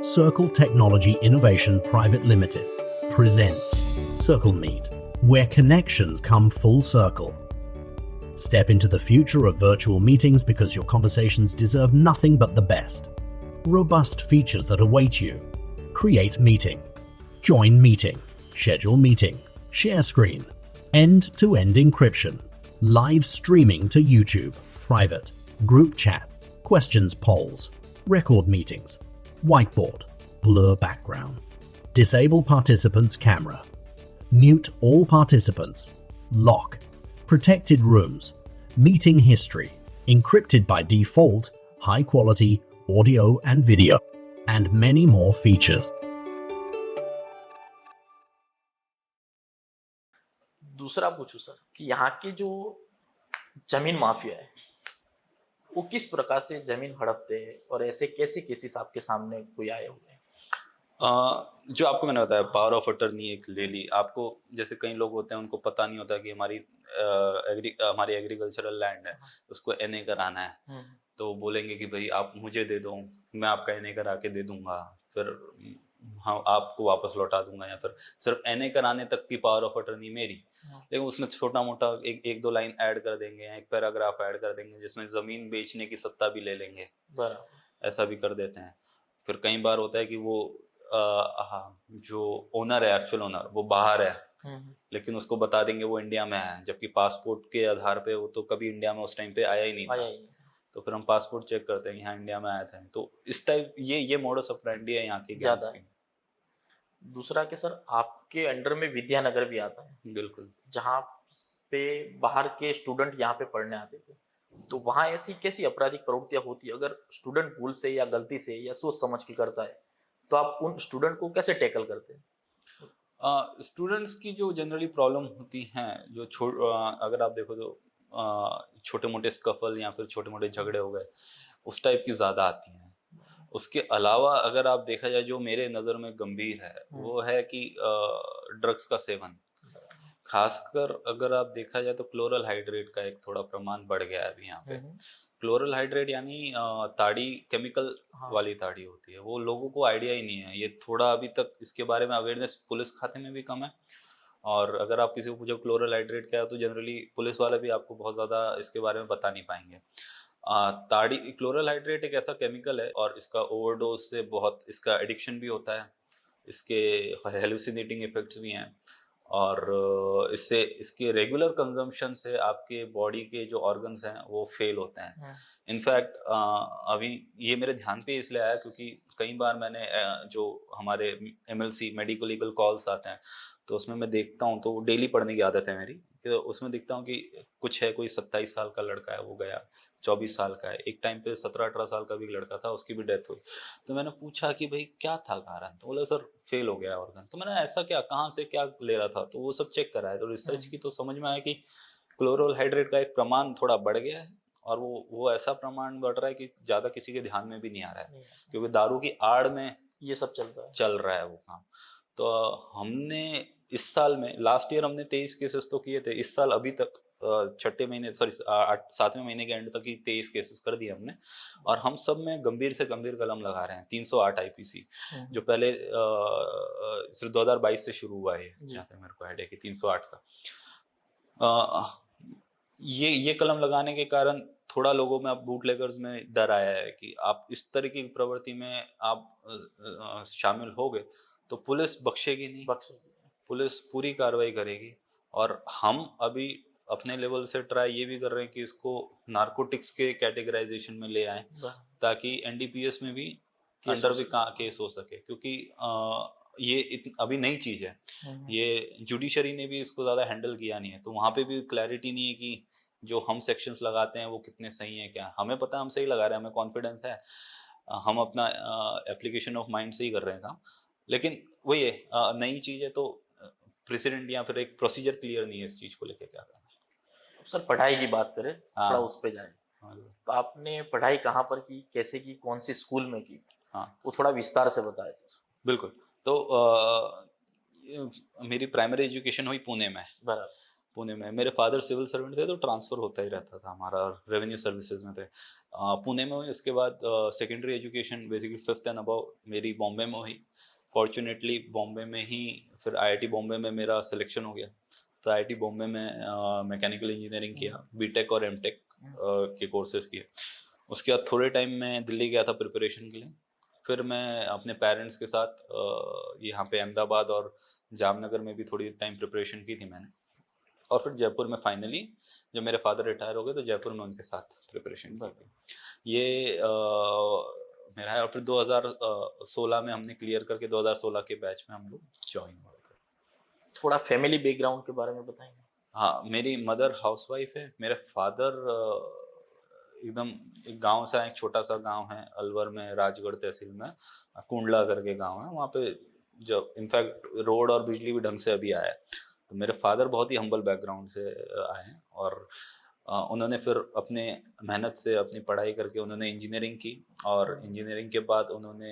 Circle Technology Innovation Private Limited presents Circle Meet, where connections come full circle. Step into the future of virtual meetings because your conversations deserve nothing but the best. Robust features that await you. Create meeting. Join meeting. Schedule meeting. Share screen. End-to-end encryption. Live streaming to YouTube. Private. Group chat. Questions polls. Record meetings. Whiteboard. Blur background. Disable participants' camera. Mute all participants. Lock. Protected rooms. Meeting history. Encrypted by default. High quality audio and video. And many more features. दूसरा पूछूं sir कि यहाँ के जो जमीन mafia है वो किस प्रकार से जमीन हड़पते हैं और ऐसे कैसे केसेस आपके सामने कोई आए हुए हैं? जो आपको मैंने बताया, पावर ऑफ अटर्नी एक ले ली। आपको जैसे कई लोग होते हैं, उनको पता नहीं होता कि हमारी एग्रीकल्चरल लैंड है, उसको एनए कराना है, तो बोलेंगे कि भाई आप मुझे दे दो, मैं आपका एनए करा के दे दूंगा, फिर हाँ आपको वापस लौटा दूंगा, या फिर सिर्फ एनए कराने तक की पावर ऑफ अटर्नी मेरी, लेकिन उसमें छोटा मोटा एक दो लाइन ऐड कर देंगे, एक पैराग्राफ ऐड कर देंगे जिसमें जमीन बेचने की सत्ता भी ले लेंगे, बराबर। ऐसा भी कर देते हैं। फिर कई बार होता है कि वो जो ओनर है, एक्चुअल ओनर, वो बाहर है, लेकिन उसको बता देंगे वो इंडिया में है, जबकि पासपोर्ट के आधार पे वो तो कभी इंडिया में उस टाइम पे आया ही नहीं था। तो फिर हम पासपोर्ट चेक करते हैं कि हाँ इंडिया में आया था। तो इस टाइप ये मोडस ऑपरेंडी है यहाँ की ज्यादा गैंग्स है। की। दूसरा कि सर आपके अंडर में विद्यानगर भी आता है, बिल्कुल। जहाँ पे बाहर के स्टूडेंट यहाँ पे पढ़ने आते थे, तो वहाँ ऐसी कैसी आपराधिक प्रवृत्तियां होती है? अगर स्टूडेंट भूल से या गलती से या सोच समझ के करता है तो आप उन स्टूडेंट को कैसे टैकल करते हैं? स्टूडेंट्स की जो जनरली प्रॉब्लम होती हैं, जो अगर आप देखो तो छोटे मोटे स्कफल या फिर छोटे मोटे झगड़े हो गए, उस टाइप की ज़्यादा आती हैं। उसके अलावा अगर आप देखा जाए, जो मेरे नज़र में गंभीर है वो है कि ड्रग्स का सेवन, खासकर अगर आप देखा जाए तो क्लोरल हाइड्रेट का एक थोड़ा प्रमाण बढ़ गया है अभी यहाँ पे। क्लोरल हाइड्रेट यानी ताड़ी, केमिकल वाली ताड़ी होती है, वो लोगों को आइडिया ही नहीं है। ये थोड़ा अभी तक इसके बारे में अवेयरनेस पुलिस खाते में भी कम है, और अगर आप किसी को पूछो क्लोरल हाइड्रेट क्या है, तो जनरली पुलिस वाले भी आपको बहुत ज़्यादा इसके बारे में बता नहीं पाएंगे। ताड़ी, क्लोरल हाइड्रेट एक ऐसा केमिकल है, और इसका ओवरडोज से बहुत इसका एडिक्शन भी होता है, इसके हेलुसिनेटिंग इफेक्ट्स भी हैं, और इससे इसके रेगुलर कंजम्पशन से आपके बॉडी के जो ऑर्गन्स हैं वो फेल होते हैं। इनफैक्ट अभी ये मेरे ध्यान पे इसलिए आया क्योंकि कई बार मैंने जो हमारे एमएलसी मेडिको लीगल कॉल्स आते हैं, तो उसमें मैं देखता हूँ, तो डेली पढ़ने की आदत है मेरी, तो उसमें देखता हूँ कि कुछ है, कोई 27 साल का लड़का है वो गया, 24 साल का है, एक टाइम पे 17-18 साल का भी लड़का था, उसकी भी डेथ हुई। तो मैंने पूछा कि भाई क्या था कारण? तो बोला सर फेल हो गया ऑर्गन। तो मैंने ऐसा क्या, कहाँ से क्या ले रहा था? तो वो सब चेक करा है, तो रिसर्च की तो समझ में आया कि क्लोरोल हाइड्रेट का एक प्रमाण थोड़ा बढ़ गया है, और वो ऐसा प्रमाण बढ़ रहा है कि ज्यादा किसी के ध्यान में भी नहीं आ रहा है, नहीं, क्योंकि दारू की आड़ में ये सब चलता है। चल रहा है वो काम। तो हमने इस साल में, लास्ट ईयर हमने 23 केसेस तो किए थे, इस साल अभी तक छठे महीने, सॉरी 7वें महीने के एंड तक ही 23 केसेस कर दिए हमने, और हम सब में गंभीर से गंभीर कलम लगा रहे हैं। 308 आईपीसी जो पहले सिर्फ 2022 से शुरू हुआ है, जी। जहाँ तक मेरे को आइडिया कि 308 का ये कलम लगाने के कारण थोड़ा लोगों में अब बूटलेगर्स में डर आया है कि आप इस तरह की प्रवृत्ति में आप शामिल हो गए तो पुलिस बख्शेगी नहीं, बक्स पुलिस पूरी कार्रवाई करेगी। और हम अभी अपने लेवल से ट्राई ये भी कर रहे हैं कि इसको नारकोटिक्स के कैटेगराइजेशन में ले आए, ताकि एनडीपीएस में भी केस अंडर हो भी सके। केस हो सके, क्योंकि ये अभी नई चीज है, ये जुडिशरी ने भी इसको ज्यादा हैंडल किया नहीं है, तो वहां पे भी क्लैरिटी नहीं है कि जो हम सेक्शंस लगाते हैं वो कितने सही है। क्या हमें पता है हम सही लगा रहे हैं, हमें कॉन्फिडेंस है, हम अपना एप्लीकेशन ऑफ माइंड से ही कर रहे हैं काम, लेकिन वही है, नई चीज है, तो प्रेसिडेंट या फिर एक प्रोसीजर क्लियर नहीं है इस चीज को लेके क्या करना है। सर पढ़ाई की बात करें, थोड़ा हाँ उस पे जाए, हाँ तो आपने पढ़ाई कहाँ पर की, कैसे की, कौन सी स्कूल में की, हाँ वो थोड़ा विस्तार से बताएं सर। बिल्कुल। तो मेरी प्राइमरी एजुकेशन हुई पुणे में। बराबर। पुणे में मेरे फादर सिविल सर्वेंट थे, तो ट्रांसफर होता ही रहता था हमारा, रेवेन्यू सर्विसेज में थे। पुणे में हुई, उसके बाद secondary education basically 5th and above मेरी बॉम्बे में हुई। फॉर्चुनेटली बॉम्बे में ही फिर आईआईटी बॉम्बे में मेरा सिलेक्शन हो गया, तो आईआईटी बॉम्बे में मैकेनिकल इंजीनियरिंग किया, बीटेक और एमटेक के कोर्सेज किए। उसके बाद थोड़े टाइम मैं दिल्ली गया था प्रिपरेशन के लिए, फिर मैं अपने पेरेंट्स के साथ यहाँ पे अहमदाबाद और जामनगर में भी थोड़ी टाइम प्रिपरेशन की थी मैंने, और फिर जयपुर में फाइनली जब मेरे फादर रिटायर हो गए तो जयपुर में उनके साथ प्रिपरेशन की थी। ये मेरा है, और फिर 2016 में हमने क्लियर करके 2016 के बैच में हम लोग ज्वाइन हुए थे। थोड़ा फैमिली बैकग्राउंड के बारे में बताएंगे। हाँ, मेरी मदर हाउसवाइफ है, मेरे फादर एकदम एक गांव से, एक छोटा सा गांव है अलवर में, राजगढ़ तहसील में, कुंडला करके गांव है, वहाँ पे जब इनफैक्ट रोड और बिजली भी ढंग से अभी आया है। तो मेरे फादर बहुत ही हम्बल बैकग्राउंड से आए हैं, और उन्होंने फिर अपने मेहनत से अपनी पढ़ाई करके उन्होंने इंजीनियरिंग की, और इंजीनियरिंग के बाद उन्होंने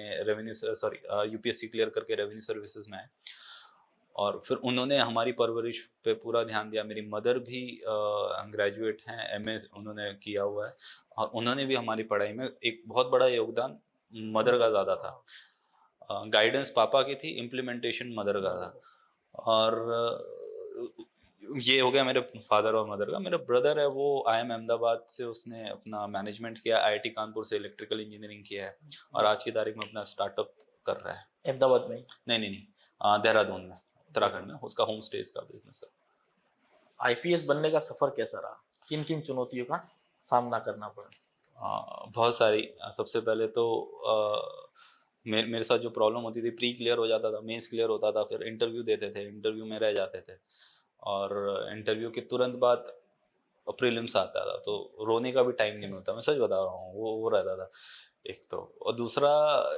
यूपीएससी क्लियर करके रेवेन्यू सर्विसेज में आए, और फिर उन्होंने हमारी परवरिश पे पूरा ध्यान दिया। मेरी मदर भी ग्रेजुएट हैं, एमए उन्होंने किया हुआ है, और उन्होंने भी हमारी पढ़ाई में एक बहुत बड़ा योगदान मदर का ज़्यादा था। गाइडेंस पापा की थी, इम्प्लीमेंटेशन मदर का था। और ये हो गया मेरे फादर और मदर का। मेरा ब्रदर है, वो आईएम अहमदाबाद से उसने अपना मैनेजमेंट किया, आईआईटी कानपुर से इलेक्ट्रिकल इंजीनियरिंग किया है, और आज की तारीख में अपना स्टार्टअप कर रहा है। अहमदाबाद में? नहीं, देहरादून में, उत्तराखंड में, उसका होम स्टेज का बिजनेस है। आईपीएस बनने का सफर कैसा रहा, किन किन चुनौतियों का सामना करना पड़ा? बहुत सारी। सबसे पहले तो मेरे साथ जो प्रॉब्लम होती थी, प्री क्लियर हो जाता था, मेंस क्लियर होता था, फिर इंटरव्यू देते थे, इंटरव्यू में रह जाते थे, और इंटरव्यू के तुरंत बाद प्रीलिम्स आता था, तो रोने का भी टाइम नहीं मिलता, मैं सच बता रहा हूँ, वो रहता था एक तो। और दूसरा,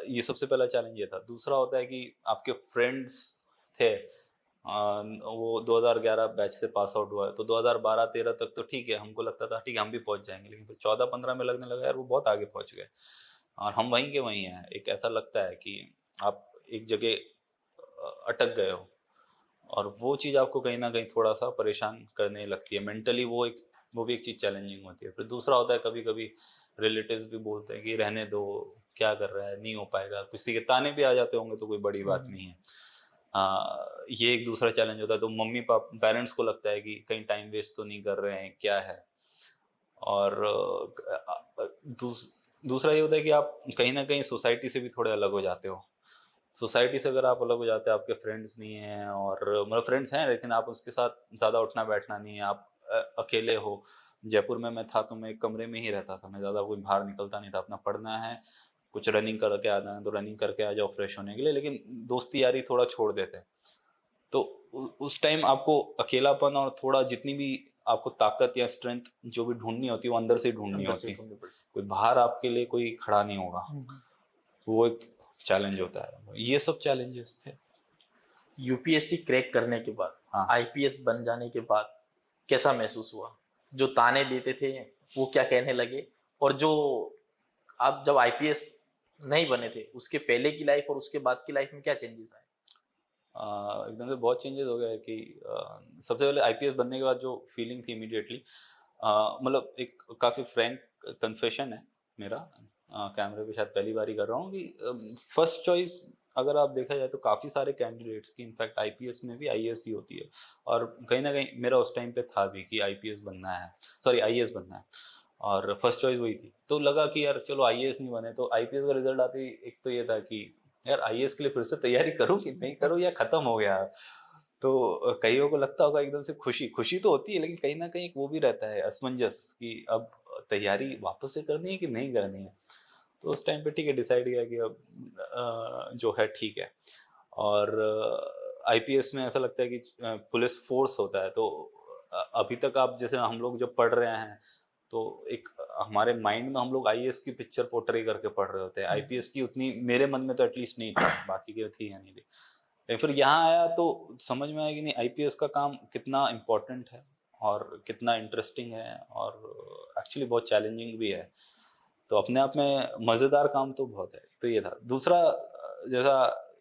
ये सबसे पहला चैलेंज ये था। दूसरा होता है कि आपके फ्रेंड्स थे, वो 2011 बैच से पास आउट हुआ है, तो 2012-13 तक तो ठीक है, हमको लगता था ठीक है हम भी पहुंच जाएंगे, लेकिन फिर 14-15 में लगने लगा यार वो बहुत आगे पहुंच गए, और हम वहीं के वहीं हैं। एक ऐसा लगता है कि आप एक जगह अटक गए हो, और वो चीज़ आपको कहीं ना कहीं थोड़ा सा परेशान करने लगती है मेंटली, वो भी एक चीज़ चैलेंजिंग होती है। फिर दूसरा होता है, कभी कभी रिलेटिव्स भी बोलते हैं कि रहने दो, क्या कर रहा है, नहीं हो पाएगा, किसी के ताने भी आ जाते होंगे तो कोई बड़ी बात नहीं है। ये एक दूसरा चैलेंज होता है, तो मम्मी पापा पेरेंट्स को लगता है कि कहीं टाइम वेस्ट तो नहीं कर रहे हैं, क्या है। और दूसरा ये होता है कि आप कहीं ना कहीं सोसाइटी से भी थोड़े अलग हो जाते हो। सोसाइटी से अगर आप अलग हो जाते हैं, आपके फ्रेंड्स नहीं हैं, और मतलब फ्रेंड्स हैं लेकिन आप उसके साथ ज़्यादा उठना बैठना नहीं है, आप अकेले हो। जयपुर में मैं था तो मैं एक कमरे में ही रहता था, मैं ज़्यादा कोई बाहर निकलता नहीं था, अपना पढ़ना है, कुछ रनिंग करके आना है तो रनिंग करके आ जाओ फ्रेश होने के लिए, लेकिन दोस्ती यारी थोड़ा छोड़ देते हैं। तो उस टाइम आपको अकेलापन और थोड़ा जितनी भी आपको ताकत या स्ट्रेंथ जो भी ढूंढनी होती है वो अंदर से ही ढूंढनी अंदर से होती है। ढूंढनी पड़ती कोई बाहर आपके लिए कोई खड़ा नहीं होगा, है। वो एक चैलेंज होता है। ये सब चैलेंजेस थे। यूपीएससी क्रैक करने के बाद, हाँ। आईपीएस बन जाने के बाद कैसा महसूस हुआ? जो ताने देते थे वो क्या कहने लगे? और जो आप जब आईपीएस नहीं बने थे उसके पहले की लाइफ और उसके बाद की लाइफ में क्या चेंजेस आए? एकदम से बहुत चेंजेस हो गया कि सबसे पहले आईपीएस बनने के बाद जो फीलिंग थी इमीडिएटली, मतलब एक काफ़ी फ्रैंक कन्फेशन है मेरा, कैमरे पे शायद पहली बार ही कर रहा हूँ कि फर्स्ट चॉइस अगर आप देखा जाए तो काफ़ी सारे कैंडिडेट्स की इनफैक्ट आईपीएस में भी आईएएस ही होती है, और कहीं ना कहीं मेरा उस टाइम पे था भी कि आईपीएस बनना है, सॉरी आईएएस बनना है, और फर्स्ट चॉइस वही थी। तो लगा कि यार चलो आईएएस नहीं बने तो आईपीएस का रिजल्ट आते ही एक तो ये था कि यार आईएएस के लिए फिर से तैयारी करूँ कि नहीं करूँ, या खत्म हो गया। तो कईयों को लगता होगा एकदम से खुशी खुशी तो होती है, लेकिन कहीं ना कहीं एक वो भी रहता है असमंजस कि अब तैयारी वापस से करनी है कि नहीं करनी है। तो उस टाइम पे ठीक है, डिसाइड किया कि अब जो है ठीक है। और आईपीएस में ऐसा लगता है कि पुलिस फोर्स होता है, तो अभी तक आप जैसे हम लोग जब पढ़ रहे हैं तो एक हमारे माइंड में हम लोग आईएएस की पिक्चर पोर्ट्रे करके पढ़ रहे होते हैं, आईपीएस की उतनी मेरे मन में तो एटलीस्ट नहीं था, बाकी के थी या नहीं थी। लेकिन फिर यहाँ आया तो समझ में आया कि नहीं, आईपीएस का काम कितना इम्पोर्टेंट है और कितना इंटरेस्टिंग है, और एक्चुअली बहुत चैलेंजिंग भी है। तो अपने आप में मज़ेदार काम तो बहुत है। तो ये था। दूसरा जैसा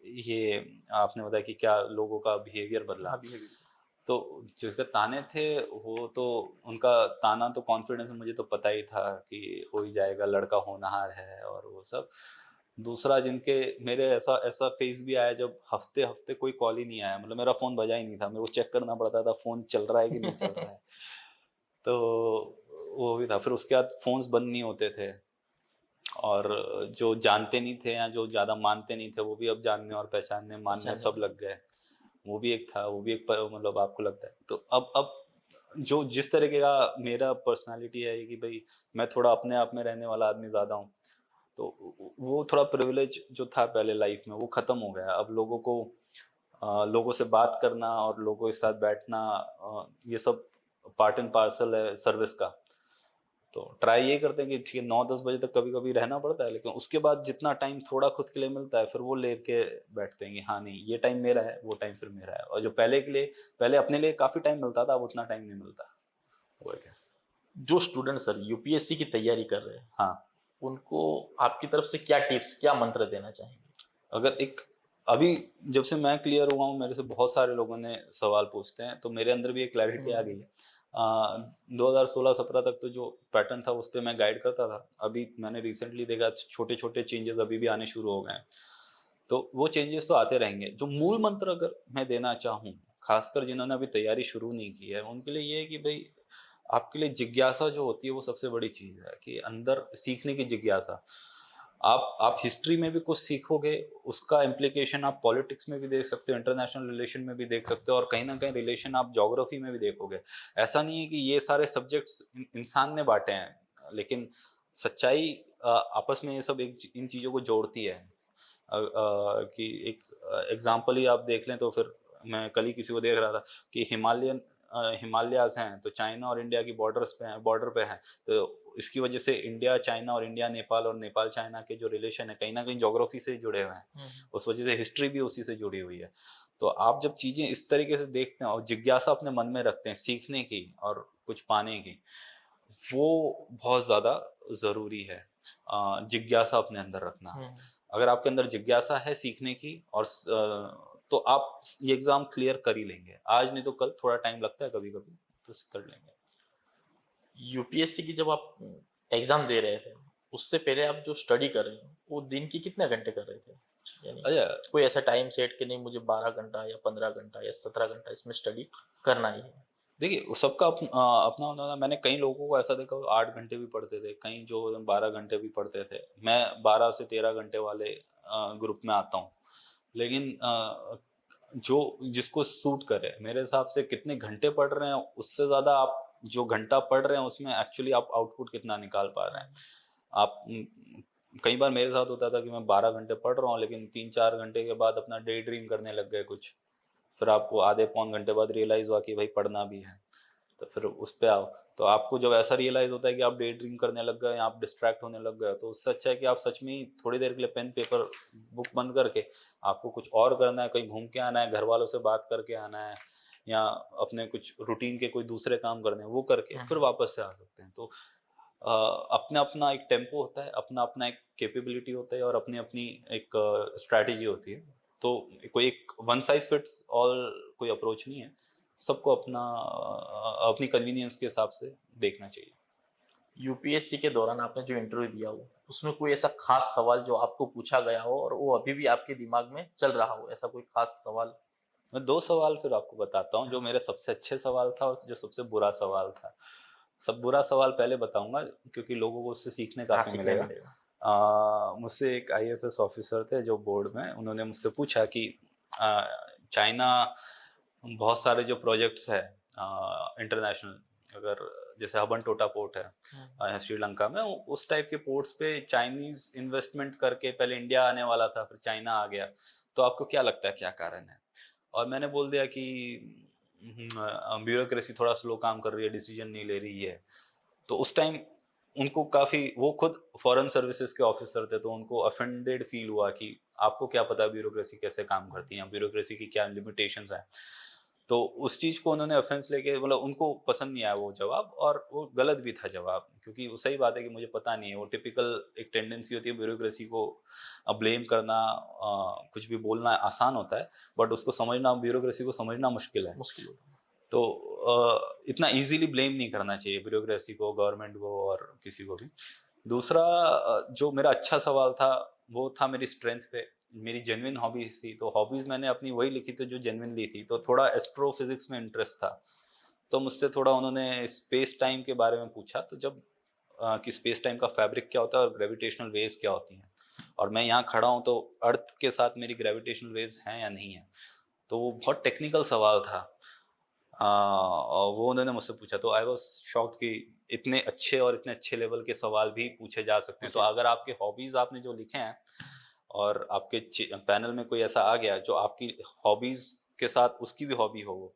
ये आपने बताया कि क्या लोगों का बिहेवियर बदला, हाँ, behavior। तो जिसके ताने थे वो तो उनका ताना तो कॉन्फिडेंस में मुझे तो पता ही था कि हो ही जाएगा, लड़का होनहार है और वो सब। दूसरा जिनके मेरे ऐसा ऐसा फेस भी आया जब हफ्ते हफ्ते कोई कॉल ही नहीं आया, मतलब मेरा फ़ोन बजा ही नहीं था, मेरे को चेक करना पड़ता था फ़ोन चल रहा है कि नहीं चल रहा है। तो वो भी था। फिर उसके बाद फ़ोन्स बंद नहीं होते थे, और जो जानते नहीं थे या जो ज़्यादा मानते नहीं थे वो भी अब जानने और पहचानने मानने सब लग गए। वो भी एक था, वो भी एक मतलब आपको लगता है। तो अब जो जिस तरीके का मेरा पर्सनालिटी है कि भाई मैं थोड़ा अपने आप में रहने वाला आदमी ज़्यादा हूँ, तो वो थोड़ा प्रिविलेज जो था पहले लाइफ में वो ख़त्म हो गया। अब लोगों को लोगों से बात करना और लोगों के साथ बैठना, ये सब पार्ट एंड पार्सल है सर्विस का। तो ट्राई ये करते हैं कि ठीक है 9-10 बजे तक कभी-कभी रहना पड़ता है, लेकिन उसके बाद जितना टाइम थोड़ा खुद के लिए मिलता है फिर वो लेके बैठते हैं कि हाँ नहीं, ये टाइम मेरा है, वो टाइम फिर मेरा है। और जो पहले अपने लिए काफ़ी टाइम मिलता था, अब उतना टाइम नहीं मिलता। वो एक है। जो स्टूडेंट सर यूपीएससी की तैयारी कर रहे हैं हाँ, उनको आपकी तरफ से क्या टिप्स, क्या मंत्र देना चाहेंगे? अगर एक अभी जब से मैं क्लियर हुआ हूँ, मेरे से बहुत सारे लोगों ने सवाल पूछते हैं, तो मेरे अंदर भी एक क्लैरिटी आ गई है। 2016-17 तक तो जो पैटर्न था उस पे मैं गाइड करता था। अभी मैंने रिसेंटली देखा छोटे-छोटे चेंजेस अभी भी आने शुरू हो गए हैं। तो वो चेंजेस तो आते रहेंगे। जो मूल मंत्र अगर मैं देना चाहूँ, खासकर जिन्होंने अभी तैयारी शुरू नहीं की है, उनके लिए ये है कि भई आपके लिए जिज्ञासा जो होती है वो सबसे बड़ी चीज़ है, कि अंदर सीखने की जिज्ञासा। आप हिस्ट्री में भी कुछ सीखोगे, उसका इम्प्लीकेशन आप पॉलिटिक्स में भी देख सकते हो, इंटरनेशनल रिलेशन में भी देख सकते हो, और कहीं न कहीं रिलेशन आप ज्योग्राफी में भी देखोगे। ऐसा नहीं है कि ये सारे सब्जेक्ट्स इंसान ने बाँटे हैं, लेकिन सच्चाई आपस में ये सब इन चीज़ों को जोड़ती है। कि एक एग्जाम्पल ही आप देख लें तो फिर मैं कल ही किसी को देख रहा था कि हिमालयाज़ हैं तो चाइना और इंडिया की बॉर्डर पे हैं, तो इसकी वजह से इंडिया चाइना और इंडिया नेपाल और नेपाल चाइना के जो रिलेशन है कहीं ना कहीं ज्योग्राफी से जुड़े हुए हैं। उस वजह से हिस्ट्री भी उसी से जुड़ी हुई है। तो आप जब चीज़ें इस तरीके से देखते हैं और जिज्ञासा अपने मन में रखते हैं सीखने की और कुछ पाने की, वो बहुत ज़्यादा ज़रूरी है। जिज्ञासा अपने अंदर रखना। अगर आपके अंदर जिज्ञासा है सीखने की और तो आप ये एग्जाम क्लियर कर ही लेंगे। आज नहीं तो कल, थोड़ा टाइम लगता है कभी-कभी, तो कर लेंगे। यूपीएससी की जब आप एग्जाम दे रहे थे उससे पहले आप जो स्टडी कर रहे हो वो दिन की कितने घंटे कर रहे थे? यानी अच्छा, कोई ऐसा टाइम सेट कि नहीं मुझे 12 घंटा या 15 घंटा या 17 घंटा इसमें स्टडी करना ही है? देखिए वो सबका अपना होता है। मैंने कई लोगों को ऐसा देखा 8 घंटे भी पढ़ते थे, कई जो 12 घंटे भी पढ़ते थे। मैं 12 से 13 घंटे वाले ग्रुप में आता हूँ। लेकिन जो जिसको सूट करे, मेरे हिसाब से कितने घंटे पढ़ रहे हैं उससे ज़्यादा आप जो घंटा पढ़ रहे हैं उसमें एक्चुअली आप आउटपुट कितना निकाल पा रहे हैं। आप कई बार मेरे साथ होता था कि मैं 12 घंटे पढ़ रहा हूँ, लेकिन 3-4 घंटे के बाद अपना डे ड्रीम करने लग गए कुछ। फिर आपको आधे पौन घंटे बाद रियलाइज़ हुआ कि भाई पढ़ना भी है, तो फिर उस पे आओ। तो आपको जब ऐसा रियलाइज़ होता है कि आप डे ड्रीम करने लग गए, आप डिस्ट्रैक्ट होने लग गए, तो उससे अच्छा है कि आप सच में ही थोड़ी देर के लिए पेन, पेपर, बुक बंद करके आपको कुछ और करना है, कहीं घूम के आना है, घरवालों से बात करके आना है, या अपने कुछ रूटीन के कोई दूसरे काम करने हैं, वो करके फिर वापस से आ सकते हैं। तो अपना-अपना एक टेम्पो होता है, अपना-अपना एक कैपेबिलिटी होता है और अपनी-अपनी एक स्ट्रैटेजी होती है। तो कोई एक वन साइज़ फिट्स ऑल कोई अप्रोच नहीं है। सबको अपनी कन्वीनियंस के हिसाब से देखना चाहिए। यूपीएससी के दौरान आपने जो इंटरव्यू दिया हो, उसमें कोई ऐसा खास सवाल जो आपको पूछा गया हो और वो अभी भी आपके दिमाग में चल रहा हो, ऐसा कोई खास सवाल? मैं 2 सवाल फिर आपको बताता हूँ, जो मेरे सबसे अच्छे सवाल था और जो सबसे बुरा सवाल था। सब बुरा सवाल पहले बताऊँगा, क्योंकि लोगों को उससे सीखने हाँ, काफ़ी सीखने मिलेगा। मिलेगा। मुझसे एक आईएफएस ऑफिसर थे जो बोर्ड में, उन्होंने मुझसे पूछा कि अ, चाइना बहुत सारे जो प्रोजेक्ट्स है इंटरनेशनल, अगर जैसे हबन-टोटा पोर्ट है श्रीलंका में, उस टाइप के पोर्ट्स पे चाइनीज़ इन्वेस्टमेंट करके पहले इंडिया आने वाला था, फिर चाइना आ गया। तो आपको क्या लगता है क्या कारण है? और मैंने बोल दिया कि ब्यूरोक्रेसी थोड़ा स्लो काम कर रही है, डिसीजन नहीं ले रही है। तो उस टाइम उनको काफ़ी, वो खुद फॉरेन सर्विसेज के ऑफिसर थे, तो उनको ऑफेंडेड फील हुआ कि आपको क्या पता ब्यूरोक्रेसी कैसे काम करती है, ब्यूरोक्रेसी की क्या लिमिटेशंस हैं। तो उस चीज़ को उन्होंने ऑफेंस लेके, मतलब उनको पसंद नहीं आया वो जवाब, और वो गलत भी था जवाब, क्योंकि वो सही बात है कि मुझे पता नहीं है। वो टिपिकल एक टेंडेंसी होती है ब्यूरोक्रेसी को ब्लेम करना, कुछ भी बोलना आसान होता है, बट उसको समझना, ब्यूरोक्रेसी को समझना मुश्किल है। मुश्किल होता है। तो इतना इजीली ब्लेम नहीं करना चाहिए ब्यूरोक्रेसी को, गवर्नमेंट को, और किसी को भी। दूसरा जो मेरा अच्छा सवाल था, वो था मेरी स्ट्रेंथ पे, मेरी जेन्युइन हॉबीज थी। तो हॉबीज मैंने अपनी वही लिखी थी जो जेन्युइनली थी। तो थोड़ा एस्ट्रोफिजिक्स में इंटरेस्ट था, तो मुझसे थोड़ा उन्होंने स्पेस टाइम के बारे में पूछा। तो जब कि स्पेस टाइम का फैब्रिक क्या होता है और ग्रेविटेशनल वेव्स क्या होती हैं, और मैं यहाँ खड़ा हूँ तो अर्थ के साथ मेरी ग्रेविटेशनल वेव्स हैं या नहीं है। तो वो बहुत टेक्निकल सवाल था। और वो उन्होंने मुझसे पूछा, तो आई वाज शॉक्ड कि इतने अच्छे और इतने अच्छे लेवल के सवाल भी पूछे जा सकते हैं। तो पूछे जा अगर आपके हॉबीज आपने जो लिखे हैं, और आपके पैनल में कोई ऐसा आ गया जो आपकी हॉबीज के साथ उसकी भी हॉबी हो वो,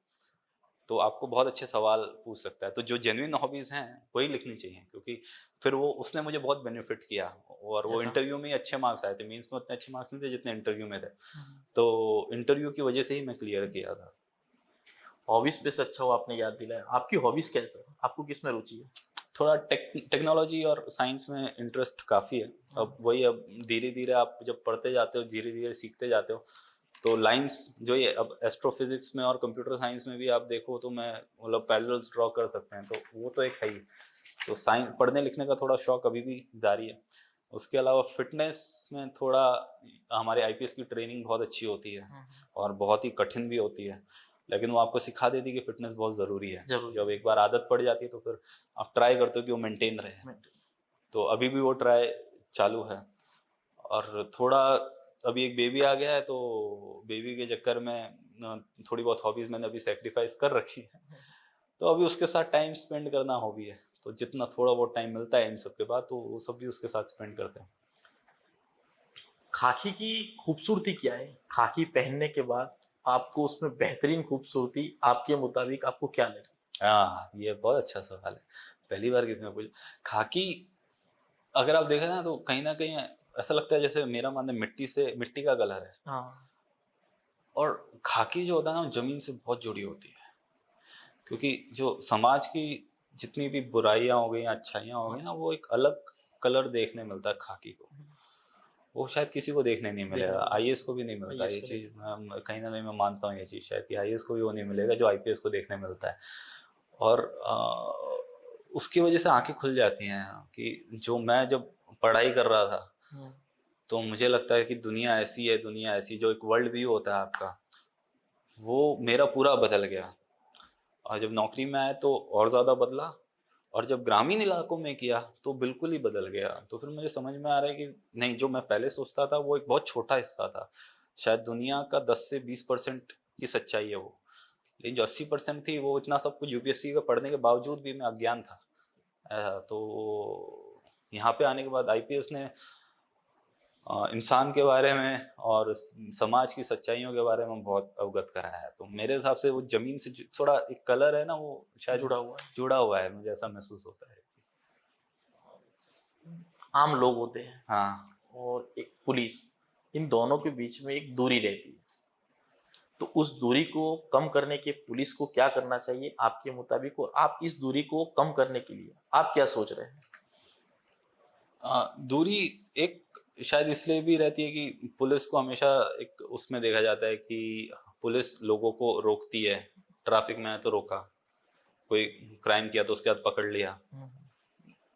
तो आपको बहुत अच्छे सवाल पूछ सकता है। तो जो जेन्युइन हॉबीज हैं वही लिखनी चाहिए, क्योंकि फिर वो उसने मुझे बहुत बेनिफिट किया, और वो ऐसा? इंटरव्यू में ही अच्छे मार्क्स आए थे। मेंस में उतने अच्छे मार्क्स नहीं थे जितने इंटरव्यू में थे। हुँ। तो इंटरव्यू की वजह से ही मैं क्लियर किया था। हॉबीज़ पे से अच्छा हुआ आपने याद दिलाया। आपकी हॉबीज़ क्या है सर? आपको किसमें रुचि है? थोड़ा टेक्नोलॉजी और साइंस में इंटरेस्ट काफ़ी है। अब वही, अब धीरे-धीरे आप जब पढ़ते जाते हो, धीरे-धीरे सीखते जाते हो, तो लाइन्स जो ये अब एस्ट्रोफिज़िक्स में और कंप्यूटर साइंस में भी आप देखो, तो मैं मतलब पैरेलल्स ड्रॉ कर सकते हैं, तो वो तो एक है ही। तो साइंस पढ़ने-लिखने का थोड़ा शौक अभी भी जारी है। उसके अलावा फ़िटनेस में थोड़ा, हमारे आईपीएस की ट्रेनिंग बहुत अच्छी होती है हुँ, हुँ। और बहुत ही कठिन भी होती है। लेकिन वो आपको सिखा देती है कि फ़िटनेस बहुत ज़रूरी है। ज़रूरी जब है। एक बार आदत पड़ जाती है तो फिर आप ट्राई करते हो कि वो मेंटेन रहे। मेंटेन। तो अभी भी वो ट्राई चालू है। और थोड़ा, अभी एक बेबी आ गया है, तो बेबी के चक्कर में थोड़ी बहुत हॉबीज़ मैंने अभी सैक्रिफाइस कर रखी है। तो अभी उसके साथ टाइम स्पेंड करना हॉबी है। तो जितना थोड़ा बहुत टाइम मिलता है इन सब के बाद, तो वो सब भी उसके साथ स्पेंड करते हैं। खाकी की खूबसूरती क्या है? खाकी पहनने के बाद आपको उसमें बेहतरीन खूबसूरती आपके मुताबिक आपको क्या लगी? हाँ, ये बहुत अच्छा सवाल है। पहली बार किसी ने पूछा। खाकी, अगर आप देखें ना, तो कहीं न कहीं ऐसा लगता है जैसे, मेरा मानना है, मिट्टी का कलर है। हाँ, और खाकी जो होता है ना, वो ज़मीन से बहुत जुड़ी होती है। क्योंकि जो समाज की जितनी भी बुराइयाँ हो गई या अच्छाइयाँ हो हाँ, गई ना, वो एक अलग कलर देखने मिलता है खाकी को। हुँ, वो शायद किसी को देखने नहीं देखने मिलेगा, को आईएएस को भी नहीं मिला। मिलता आईएएस ये को नहीं चीज़। मिला। कहीं न कहीं मैं मानता हूँ ये चीज़, शायद कि आईएएस को भी वो नहीं मिलेगा जो आईपीएस को देखने मिलता है। और उसकी वजह से आँखें खुल जाती हैं कि जो मैं जब पढ़ाई कर रहा था, हुँ, तो मुझे लगता है कि दुनिया ऐसी है, दुनिया ऐसी, जो एक वर्ल्ड व्यू होता है आपका, वो मेरा पूरा बदल गया। और जब नौकरी में आए तो और ज़्यादा बदला, और जब ग्रामीण इलाकों में किया तो बिल्कुल ही बदल गया। तो फिर मुझे समझ में आ रहा है कि नहीं, जो मैं पहले सोचता था वो एक बहुत छोटा हिस्सा था। शायद दुनिया का 10 से 20% की सच्चाई है वो। लेकिन जो 80% थी, वो इतना सब कुछ यूपीएससी का पढ़ने के बावजूद भी मैं अज्ञान था। तो यहाँ पे आने के बाद आईपीएस ने इंसान के बारे में और समाज की सच्चाइयों के बारे में बहुत अवगत कराया है। तो मेरे हिसाब से वो ज़मीन से ज थोड़ा एक कलर है ना, वो शायद जुड़ा हुआ है। जुड़ा हुआ है, मुझे ऐसा महसूस होता है। आम लोग होते हैं हाँ। और एक पुलिस, इन दोनों के बीच में एक दूरी रहती है। तो उस दूरी को कम करने के पुलिस को क्या करना चाहिए आपके मुताबिक, और आप इस दूरी को कम करने के लिए आप क्या सोच रहे हैं? दूरी एक शायद इसलिए भी रहती है कि पुलिस को हमेशा एक उसमें देखा जाता है कि पुलिस लोगों को रोकती है, ट्रैफिक में है तो रोका, कोई क्राइम किया तो उसके बाद पकड़ लिया। हम्म,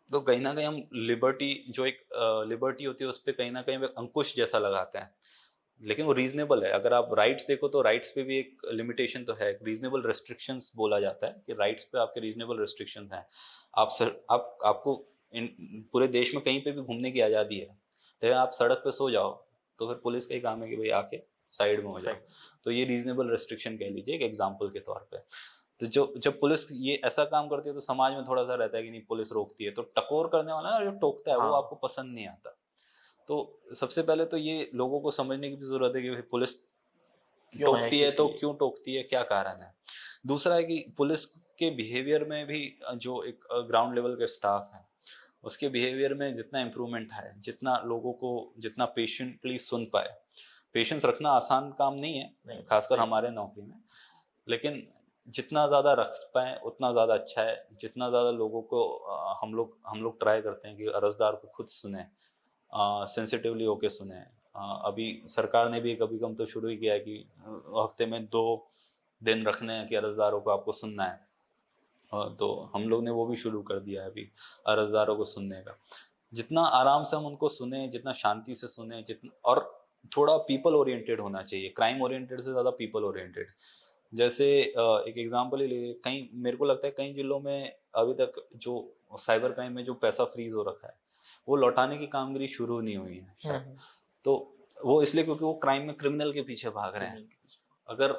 तो कहीं न कहीं हम लिबर्टी जो एक लिबर्टी होती है, उसपे कहीं न कहीं वो अंकुश जैसा लगाते हैं। लेकिन वो रीज़नेबल है। अगर आप राइट्स देखो तो राइट्स पे भी एक लिमिटेशन तो है, एक रीज़नेबल रिस्ट्रिक्शंस बोला जाता है कि राइट्स पे आपके रीज़नेबल रिस्ट्रिक्शंस हैं। आपको इन पूरे देश में कहीं पे भी घूमने की आज़ादी है। लेकिन आप सड़क पे सो जाओ, तो फिर पुलिस का ही काम है कि भई आके साइड में हो जाओ। सही। तो ये रीज़नेबल रिस्ट्रिक्शन कह लीजिए एक एग्ज़ाम्पल के तौर पे। तो जो जब पुलिस ये ऐसा काम करती है तो समाज में थोड़ा-सा रहता है कि नहीं पुलिस रोकती है, तो टकोर करने वाला ना जो टोकता है वो हाँ। आपको पसंद नहीं आता। तो सबसे पहले तो ये लोगों को समझने की भी ज़रूरत है कि भाई पुलिस क्यों है, टोकती है किस तो लिए? क्यों टोकती है, क्या कारण है? दूसरा है कि पुलिस के बिहेवियर में भी जो एक ग्राउंड लेवल के स्टाफ है, उसके बिहेवियर में जितना इम्प्रूवमेंट है, जितना लोगों को जितना पेशेंटली सुन पाए, पेशेंस रखना आसान काम नहीं है, नहीं, खासकर सही। हमारे नौकरी में। लेकिन जितना ज़्यादा रख पाएँ उतना ज़्यादा अच्छा है। जितना ज़्यादा लोगों को हम लोग ट्राई करते हैं कि अर्ज़दार को खुद सुनें, सेंसिटिवली होके सुनें। अभी सरकार ने भी एक अभिगम तो शुरू ही किया है कि हफ्ते में 2 दिन रखने हैं कि अर्ज़दारों को आपको सुनना है। तो हम लोग ने वो भी शुरू कर दिया है अभी अर्ज़दारों को सुनने का। जितना आराम से हम उनको सुने, जितना शांति से सुने, जितना और थोड़ा पीपल ओरिएंटेड होना चाहिए, क्राइम ओरिएंटेड से ज़्यादा पीपल ओरिएंटेड। जैसे एक एग्ज़ाम्पल ही लिए, कहीं मेरे को लगता है कई जिलों में अभी तक जो साइबर क्राइम में जो पैसा फ्रीज़ हो रखा है, वो लौटाने की कामगिरी शुरू नहीं हुई है हम्म, शायद। तो वो इसलिए क्योंकि वो क्राइम में क्रिमिनल के पीछे भाग रहे हैं। क्रिमिनल के पीछे। अगर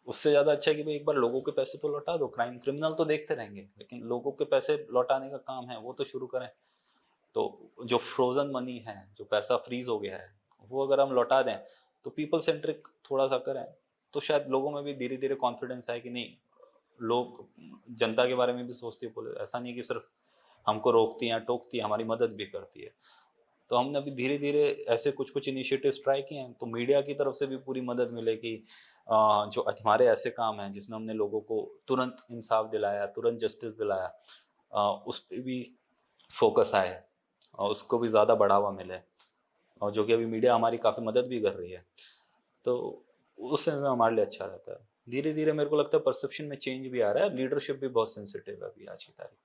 उससे ज़्यादा अच्छा है कि भाई एक बार लोगों के पैसे तो लौटा दो, क्राइम क्रिमिनल तो देखते रहेंगे, लेकिन लोगों के पैसे लौटाने का काम है, वो तो शुरू करें। तो जो फ्रोज़न मनी है, जो पैसा फ्रीज़ हो गया है, वो अगर हम लौटा दें, तो पीपल सेंट्रिक थोड़ा-सा करें, तो शायद लोगों में भी धीरे-धीरे कॉन्फिडेंस आए कि नहीं, लोग जनता के बारे में भी सोचती है पुलिस, ऐसा नहीं है कि सिर्फ़ हमको रोकती है या टोकती है, हमारी मदद भी करती है। तो हमने अभी धीरे-धीरे ऐसे कुछ-कुछ इनिशिएटिव्स ट्राई किए हैं, तो मीडिया की तरफ से भी पूरी मदद मिलेगी। जो हमारे ऐसे काम हैं जिसमें हमने लोगों को तुरंत इंसाफ दिलाया, तुरंत जस्टिस दिलाया, उस पे भी फ़ोकस आए और उसको भी ज़्यादा बढ़ावा मिले, और जो कि अभी मीडिया हमारी काफ़ी मदद भी कर रही है। तो उस समय में हमारे लिए अच्छा रहता है। धीरे-धीरे मेरे को लगता है परसेप्शन में चेंज भी आ रहा है, लीडरशिप भी बहुत सेंसिटिव है अभी आज की तारीख में।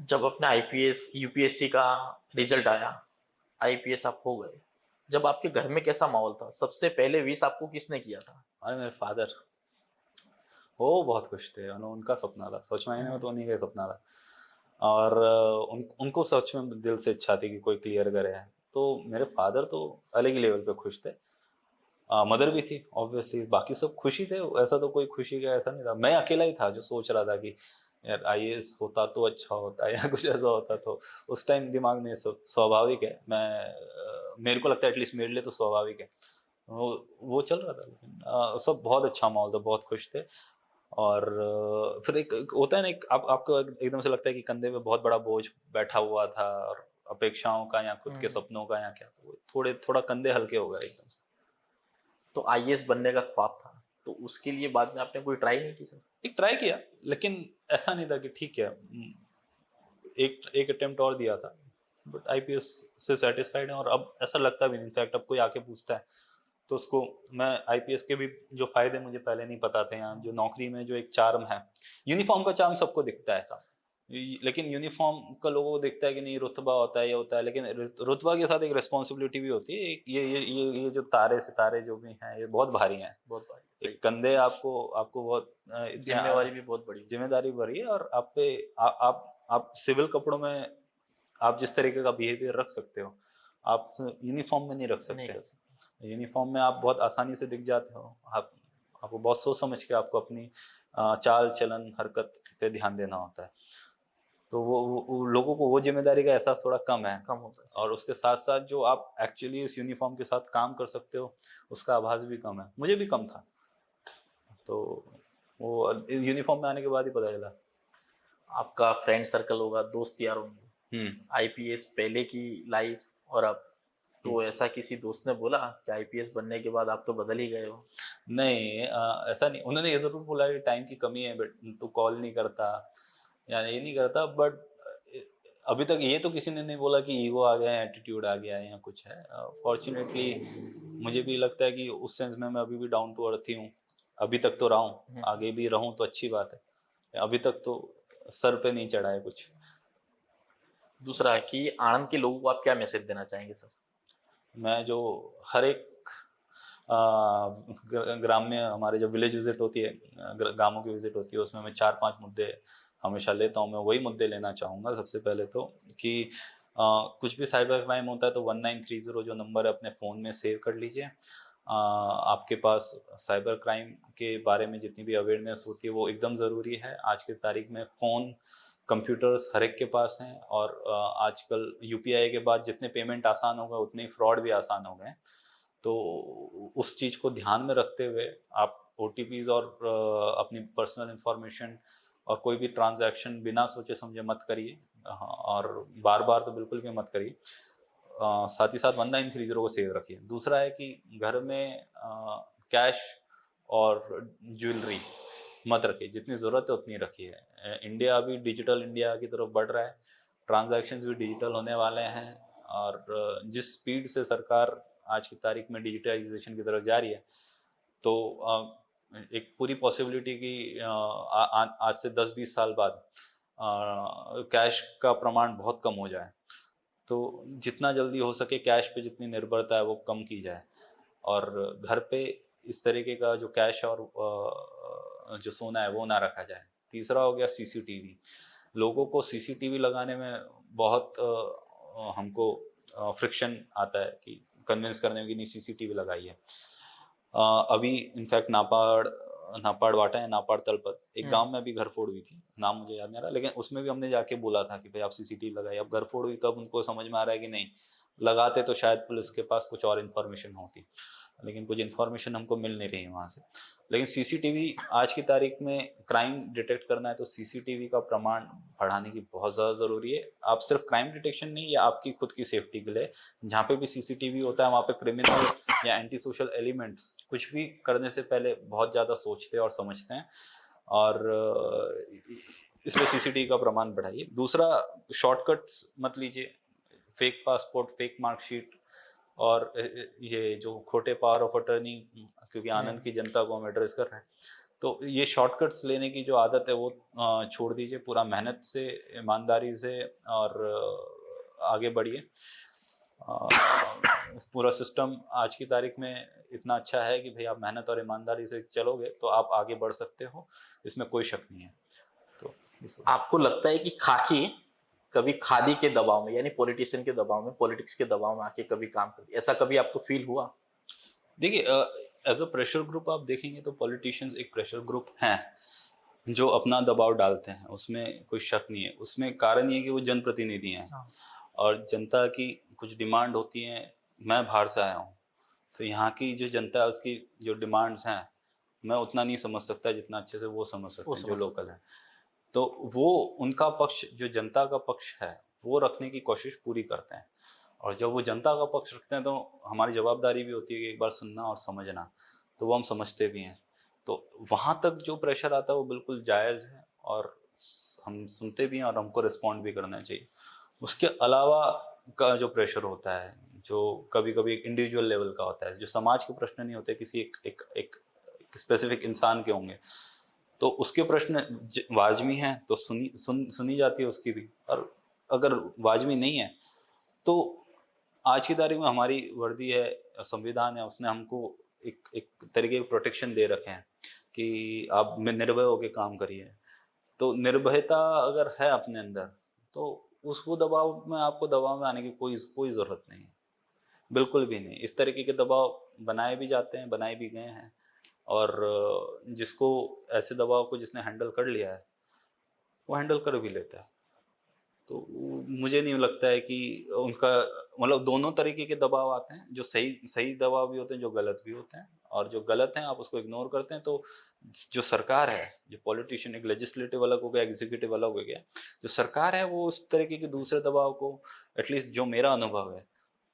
जब अपने आईपीएस यूपीएससी का रिजल्ट आया, आईपीएस आप हो गए, जब आपके घर में कैसा माहौल था? सबसे पहले विश आपको किसने किया था? और मेरे फादर, वो बहुत खुश थे, उनका सपना था, सच मायने में हम्म, तो उन्हीं का ही सपना था। और उनको सच में दिल से इच्छा थी कि कोई क्लियर करे। तो मेरे फादर तो अलग ही लेवल पे खुश थे। मदर भी थी ऑब्वियसली, बाकी सब खुशी थे, ऐसा तो कोई खुशी का ऐसा नहीं था। मैं अकेला ही था जो सोच रहा था कि यार आईएएस होता तो अच्छा होता या कुछ ऐसा होता तो। उस टाइम दिमाग में स्वाभाविक है, मेरे को लगता है एटलीस्ट मेरे लिए तो स्वाभाविक है। वो चल रहा था, लेकिन सब बहुत अच्छा माहौल था, बहुत खुश थे। और फिर एक होता है ना, एक आपको एकदम से लगता है कि कंधे पे बहुत बड़ा बोझ बैठा हुआ था, और अपेक्षाओं का या खुद के हम्म। सपनों का या क्या, तो थोड़ा कंधे हल्के हो गए एकदम से। तो आईएएस बनने का ख्वाब था, तो उसके लिए बाद में आपने कोई ट्राई नहीं की सर? एक ट्राई किया, लेकिन ऐसा नहीं था कि ठीक है, एक एक अटेम्प्ट और दिया था, बट आईपीएस से सेटिस्फाइड है, और अब ऐसा लगता भी नहीं। इनफैक्ट अब कोई आके पूछता है तो उसको मैं आईपीएस के भी जो फायदे मुझे पहले नहीं पता थे, यहाँ जो नौकरी में जो एक चार्म है, यूनिफॉर्म का चार्म सबको दिखता है, लेकिन यूनिफॉर्म का लोगों को दिखता है कि नहीं रुतबा होता है, ये होता है, लेकिन रुतबा के साथ एक रिस्पॉन्सिबिलिटी भी होती है। ये जो तारे सितारे जो भी हैं, ये बहुत भारी हैं। बहुत भारी, सही। एक कंधे आपको आपको बहुत जिम्मेवारी भी बहुत बड़ी होती जिम्मेदारी भरी है, और आप पे आप सिविल कपड़ों में आप जिस तरीके का बिहेवियर रख सकते हो, आप यूनिफॉर्म में नहीं रख है, नहीं सकते। कर सकते। यूनिफॉर्म में आप बहुत आसानी से दिख जाते हो। आपको बहुत सोच समझ के आपको अपनी चाल चलन हरकत पे ध्यान देना होता है। तो वो लोगों को वो जिम्मेदारी का एहसास थोड़ा कम है। कम होता है। और उसके साथ साथ जो आप एक्चुअली इस यूनिफॉर्म के साथ काम कर सकते हो उसका आभास भी कम है, मुझे भी कम था। तो वो यूनिफॉर्म में आने के बाद ही पता चला। आपका फ्रेंड सर्कल होगा, दोस्त यार होंगे, हम्म आईपीएस पहले की लाइफ और अब, तो ऐसा किसी दोस्त ने बोला कि आईपीएस बनने के बाद आप तो बदल ही गए हो? नहीं, ऐसा नहीं। उन्होंने ये जरूर बोला कि टाइम की कमी है, बट तू कॉल नहीं करता या ये नहीं करता, बट अभी तक ये तो किसी ने नहीं बोला कि ईगो आ गया है, एटीट्यूड आ गया है या कुछ है। फॉर्चुनेटली मुझे भी लगता है कि उस सेंस में मैं अभी भी डाउन टू अर्थ ही हूँ। अभी तक तो रहा हूँ, आगे भी रहूँ तो अच्छी बात है। अभी तक तो सर पे नहीं चढ़ा है कुछ। दूसरा है कि आनंद के लोगों को आप क्या मैसेज देना चाहेंगे सर? मैं जो हर एक ग्राम्य, हमारे जब विलेज विजिट होती है, गांवों की विजिट होती है, उसमें मैं 4-5 मुद्दे हमेशा लेता हूँ। मैं वही मुद्दे लेना चाहूँगा सबसे पहले तो, कि कुछ भी साइबर क्राइम होता है तो 1930 जो नंबर है अपने फ़ोन में सेव कर लीजिए। आपके पास साइबर क्राइम के बारे में जितनी भी अवेयरनेस होती है वो एकदम ज़रूरी है। आज की तारीख में फ़ोन, कंप्यूटर्स हर एक के पास हैं, और आजकल यूपीआई के बाद जितने पेमेंट आसान हो गए उतने ही फ्रॉड भी आसान हो गए। तो उस चीज़ को ध्यान में रखते हुए आप ओटीपीज और अपनी पर्सनल इंफॉर्मेशन और कोई भी ट्रांजैक्शन बिना सोचे समझे मत करिए। हाँ, और बार बार तो बिल्कुल भी मत करिए। साथ ही साथ 1930 को सेव रखिए। दूसरा है कि घर में कैश और ज्वेलरी मत रखिए, जितनी ज़रूरत है उतनी रखिए। इंडिया अभी डिजिटल इंडिया की तरफ बढ़ रहा है, ट्रांजैक्शंस भी डिजिटल होने वाले हैं, और जिस स्पीड से सरकार आज की तारीख में डिजिटाइजेशन की तरफ जा रही है, तो एक पूरी पॉसिबिलिटी कि आज से 10-20 साल बाद कैश का प्रमाण बहुत कम हो जाए। तो जितना जल्दी हो सके कैश पे जितनी निर्भरता है वो कम की जाए, और घर पे इस तरीके का जो कैश और जो सोना है वो ना रखा जाए। तीसरा हो गया सीसीटीवी। लोगों को सीसीटीवी लगाने में बहुत हमको फ्रिक्शन आता है कि कन्विंस करने में कि नहीं सीसीटीवी लगाइए। अभी इनफैक्ट नापाड़ वाटा है, नापाड़ तलपत, एक गांव में अभी घर फोड़ हुई थी, नाम मुझे याद नहीं आ रहा, लेकिन उसमें भी हमने जाके बोला था कि भाई आप सीसीटीवी लगाइए। अब घर फोड़ हुई तब उनको समझ में आ रहा है कि नहीं, लगाते तो शायद पुलिस के पास कुछ और इन्फॉर्मेशन होती, लेकिन कुछ इन्फॉर्मेशन हमको मिल नहीं रही वहाँ से। लेकिन सीसीटीवी आज की तारीख में क्राइम डिटेक्ट करना है तो सीसीटीवी का प्रमाण बढ़ाने की बहुत ज़्यादा ज़रूरी है। आप सिर्फ क्राइम डिटेक्शन नहीं, या आपकी खुद की सेफ्टी के लिए, जहाँ पे भी सीसीटीवी होता है वहाँ पे क्रिमिनल या एंटी सोशल एलिमेंट्स कुछ भी करने से पहले बहुत ज़्यादा सोचते हैं और समझते हैं, और इसलिए सीसीटीवी का प्रमाण बढ़ाइए। दूसरा, शॉर्टकट्स मत लीजिए, फेक पासपोर्ट, फेक मार्कशीट, और ये जो खोटे पावर ऑफ अटर्नी, क्योंकि आनंद की जनता को हम एड्रेस कर रहे हैं, तो ये शॉर्टकट्स लेने की जो आदत है वो छोड़ दीजिए। पूरा मेहनत से, ईमानदारी से और आगे बढ़िए। पूरा सिस्टम आज की तारीख में इतना अच्छा है कि भाई आप मेहनत और ईमानदारी से चलोगे तो आप आगे बढ़ सकते हो, इसमें कोई शक नहीं है। तो आपको लगता है कि खाकी कभी खादी के दबाव में, यानी पॉलिटिशियन के दबाव में, पॉलिटिक्स के दबाव में आके कभी काम करती, ऐसा कभी आपको फील हुआ? देखिए, एज अ प्रेशर ग्रुप आप देखेंगे तो पॉलिटिशियंस एक प्रेशर ग्रुप हैं जो अपना दबाव डालते हैं, उसमें कोई शक नहीं है। उसमें कारण ये है कि वो जनप्रतिनिधि हैं, और जनता की कुछ डिमांड होती है। मैं बाहर से आया हूँ, तो यहाँ की जो जनता है उसकी जो डिमांड्स हैं मैं उतना नहीं समझ सकता जितना अच्छे से वो समझ सकते हैं जो लोकल है। तो वो उनका पक्ष, जो जनता का पक्ष है, वो रखने की कोशिश पूरी करते हैं, और जब वो जनता का पक्ष रखते हैं तो हमारी जवाबदारी भी होती है कि एक बार सुनना और समझना, तो वो हम समझते भी हैं। तो वहाँ तक जो प्रेशर आता है वो बिल्कुल जायज़ है, और हम सुनते भी हैं और हमको रिस्पॉन्ड भी करना चाहिए। उसके अलावा का जो प्रेशर होता है, जो कभी कभी एक इंडिविजुअल लेवल का होता है, जो समाज के प्रश्न नहीं होते, किसी एक स्पेसिफिक इंसान के होंगे, तो उसके प्रश्न वाजमी हैं तो सुनी जाती है उसकी भी, और अगर वाजमी नहीं है तो आज की तारीख में हमारी वर्दी है, संविधान है, उसने हमको एक तरीके के प्रोटेक्शन दे रखे हैं कि आप निर्भय होकर काम करिए। तो निर्भयता अगर है अपने अंदर तो उसको दबाव में, आपको दबाव में आने की कोई ज़रूरत नहीं है, बिल्कुल भी नहीं। इस तरीके के दबाव बनाए भी जाते हैं, बनाए भी गए हैं, और जिसको ऐसे दबाव को जिसने हैंडल कर लिया है वो हैंडल कर भी लेता है। तो मुझे नहीं लगता है कि उनका मतलब दोनों तरीके के दबाव आते हैं, जो सही सही दबाव भी होते हैं, जो गलत भी होते हैं, और जो गलत हैं आप उसको इग्नोर करते हैं तो जो सरकार है, जो पॉलिटिशियन, एक लेजिस्लेटिव अलग हो गया, एग्जीक्यूटिव अलग हो गया, जो सरकार है वो उस तरीके के दूसरे दबाव को, एटलीस्ट जो मेरा अनुभव है,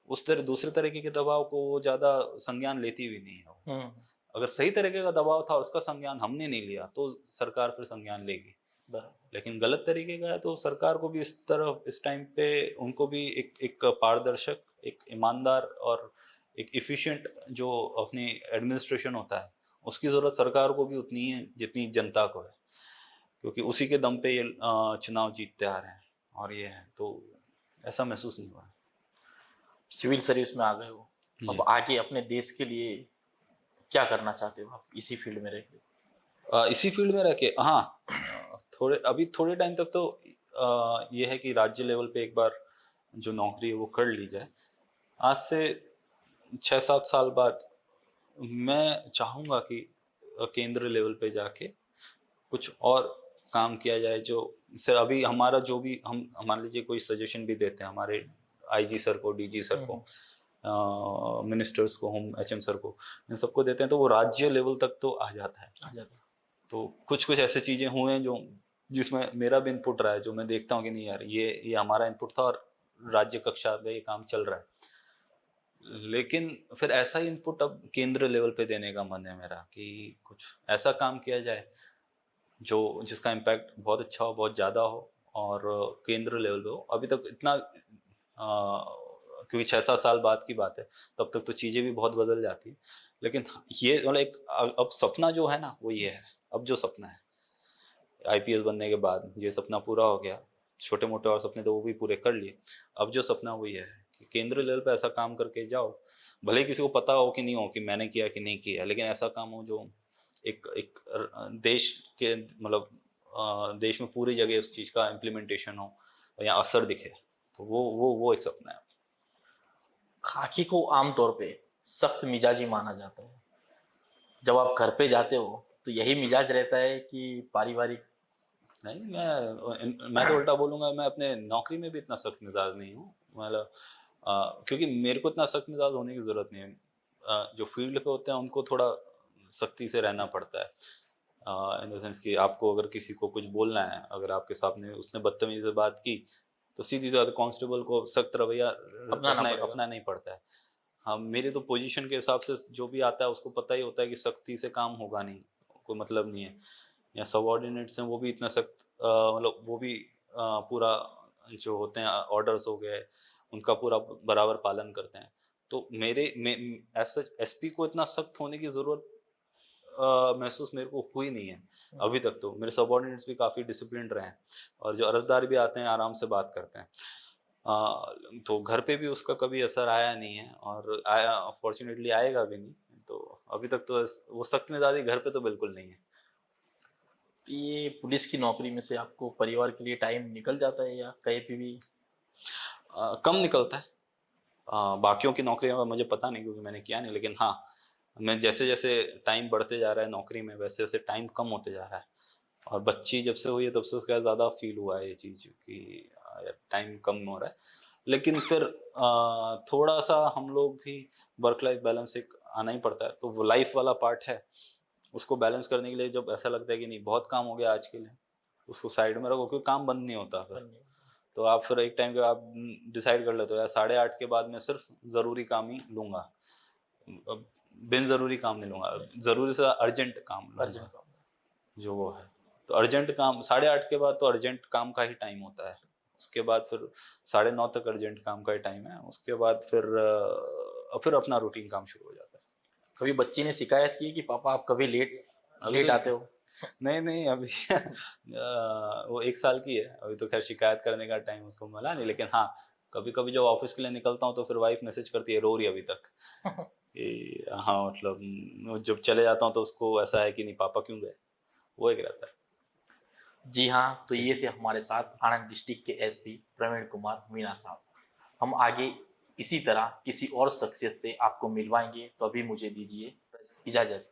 उस तरह दूसरे तरीके के दबाव को वो ज्यादा संज्ञान लेती भी नहीं है वो। हम्म। अगर सही तरीके का दबाव था और उसका संज्ञान हमने नहीं लिया तो सरकार फिर संज्ञान लेगी, बराबर। लेकिन गलत तरीके का है तो सरकार को भी इस तरह इस टाइम पे उनको भी एक एक पारदर्शक, एक ईमानदार और एक इफिशिएंट जो अपनी एडमिनिस्ट्रेशन होता है उसकी जरूरत सरकार को भी उतनी है जितनी जनता को है, क्योंकि उसी के दम पे ये चुनाव जीतते आ रहे हैं और ये है, तो ऐसा महसूस नहीं हुआ है। सिविल सर्विस में आ गए हो, अब जी। आगे अपने देश के लिए क्या करना चाहते हो आप इसी फील्ड में रह के? इसी फील्ड में रह के हाँ, अभी थोड़े टाइम तक तो ये है कि राज्य लेवल पे एक बार जो नौकरी है वो कर ली जाए। आज से 6-7 साल बाद मैं चाहूँगा कि केंद्र लेवल पे जाके कुछ और काम किया जाए, जो सर अभी हमारा जो भी हम मान लीजिए कोई सजेशन भी देते हैं हमारे आईजी सर को, डीजी सर को, मिनिस्टर्स को, होम एचएम सर को, इन सबको देते हैं तो वो राज्य लेवल तक तो आ जाता है। आ जाता है। तो कुछ कुछ ऐसे चीजें हुए हैं जो जिसमें मेरा भी इनपुट रहा है, जो मैं देखता हूँ कि नहीं यार ये हमारा इनपुट था और राज्य कक्षा पे ये काम चल रहा है, लेकिन फिर ऐसा ही इनपुट अब केंद्र लेवल पे देने का मन है मेरा कि कुछ ऐसा काम किया जाए जो जिसका इम्पैक्ट बहुत अच्छा हो, बहुत ज़्यादा हो और केंद्र लेवल पे हो। अभी तक इतना क्योंकि 6-7 साल बाद की बात है, तब तक तो चीज़ें भी बहुत बदल जाती है, लेकिन ये मतलब एक अब सपना जो है ना वो ये है, अब जो सपना है आईपीएस बनने के बाद ये सपना पूरा हो गया, छोटे मोटे और सपने तो वो भी पूरे कर लिए, अब जो सपना वो ये है कि केंद्र लेवल पे ऐसा काम करके जाओ, भले ही किसी को पता हो कि नहीं हो कि मैंने किया कि नहीं किया, लेकिन ऐसा काम हो जो एक एक देश के मतलब देश में पूरी जगह उस चीज का इम्प्लीमेंटेशन हो या असर दिखे, तो वो एक सपना है। खाकी को आमतौर पे सख्त मिजाजी माना जाता है, जब आप घर पे जाते हो तो यही मिजाज रहता है कि पारिवारिक? नहीं, मैं तो उल्टा बोलूंगा, मैं अपने नौकरी में भी इतना सख्त मिजाज नहीं हूँ, मतलब क्योंकि मेरे को इतना सख्त मिजाज होने की जरूरत नहीं है। जो फील्ड पे होते हैं उनको थोड़ा सख्ती से रहना पड़ता है, इन द सेंस कि आपको अगर किसी को कुछ बोलना है, अगर आपके सामने उसने बदतमीजी से बात की तो सीधी सी बात कांस्टेबल को सख्त रवैया अपनाना ही पड़ता है। हाँ, मेरी तो पोजीशन के हिसाब से जो भी आता है उसको पता ही होता है कि सख्ती से काम होगा नहीं, कोई मतलब नहीं है, या सबऑर्डिनेट्स हैं वो भी इतना सख्त मतलब वो भी पूरा जो होते हैं ऑर्डर्स हो गए उनका पूरा बराबर पालन करते हैं, तो ऐसा एसपी को इतना सख्त होने की जरूरत महसूस मेरे को हुई नहीं है अभी तक। तो मेरे सबऑर्डिनेट्स भी काफी डिसिप्लिन्ड रहे हैं और जो अर्जदार भी आते हैं आराम से बात करते हैं, तो घर पे भी उसका कभी असर आया नहीं है और आया फॉर्चुनेटली आएगा भी नहीं, तो अभी तक तो वो सख्त मिजाजी घर पे तो बिल्कुल नहीं है। तो ये पुलिस की नौकरी में से आपको परिवार के लिए टाइम निकल जाता है या कहीं पे भी? कम निकलता है, बाकियों की नौकरियों का मुझे पता नहीं क्योंकि मैंने किया नहीं, लेकिन हाँ मैं जैसे जैसे टाइम बढ़ते जा रहा है नौकरी में वैसे वैसे टाइम कम होते जा रहा है, और बच्ची जब से हुई है तब से उसका ज़्यादा फील हुआ है ये चीज़ कि यार टाइम कम हो रहा है, लेकिन फिर थोड़ा सा हम लोग भी वर्क लाइफ बैलेंस एक आना ही पड़ता है, तो वो लाइफ वाला पार्ट है उसको बैलेंस करने के लिए जब ऐसा लगता है कि नहीं बहुत काम हो गया आज के लिए, उसको साइड में रखो क्योंकि काम बंद नहीं होता फिर, तो आप फिर एक टाइम के आप डिसाइड कर लेते हो यार 8:30 के बाद मैं सिर्फ ज़रूरी काम ही लूँगा, बिन ज़रूरी काम नहीं लूँगा, ज़रूरी से अर्जेंट काम लूँगा जो वो है। तो अर्जेंट काम 8:30 के बाद तो अर्जेंट काम का ही टाइम होता है, उसके बाद फिर 9:30 तक अर्जेंट काम का ही टाइम है, उसके बाद फिर अपना रूटीन काम शुरू हो जाता है। कभी बच्ची ने शिकायत की कि पापा आप कभी लेट आते हो? नहीं अभी वो 1 साल की है, अभी तो खैर शिकायत करने का टाइम उसको मिला नहीं, लेकिन हाँ कभी कभी जब ऑफिस के लिए निकलता हूँ तो फिर वाइफ मैसेज करती है, रो रही है अभी तक कि हाँ मतलब जब चले जाता हूँ तो उसको ऐसा है कि नहीं पापा क्यों गए, वो एक रहता है। जी हाँ, तो ये थे हमारे साथ आनंद डिस्ट्रिक्ट के एसपी प्रवीण कुमार मीणा साहब। हम आगे इसी तरह किसी और शख्सियत से आपको मिलवाएंगे, तो अभी मुझे दीजिए इजाजत।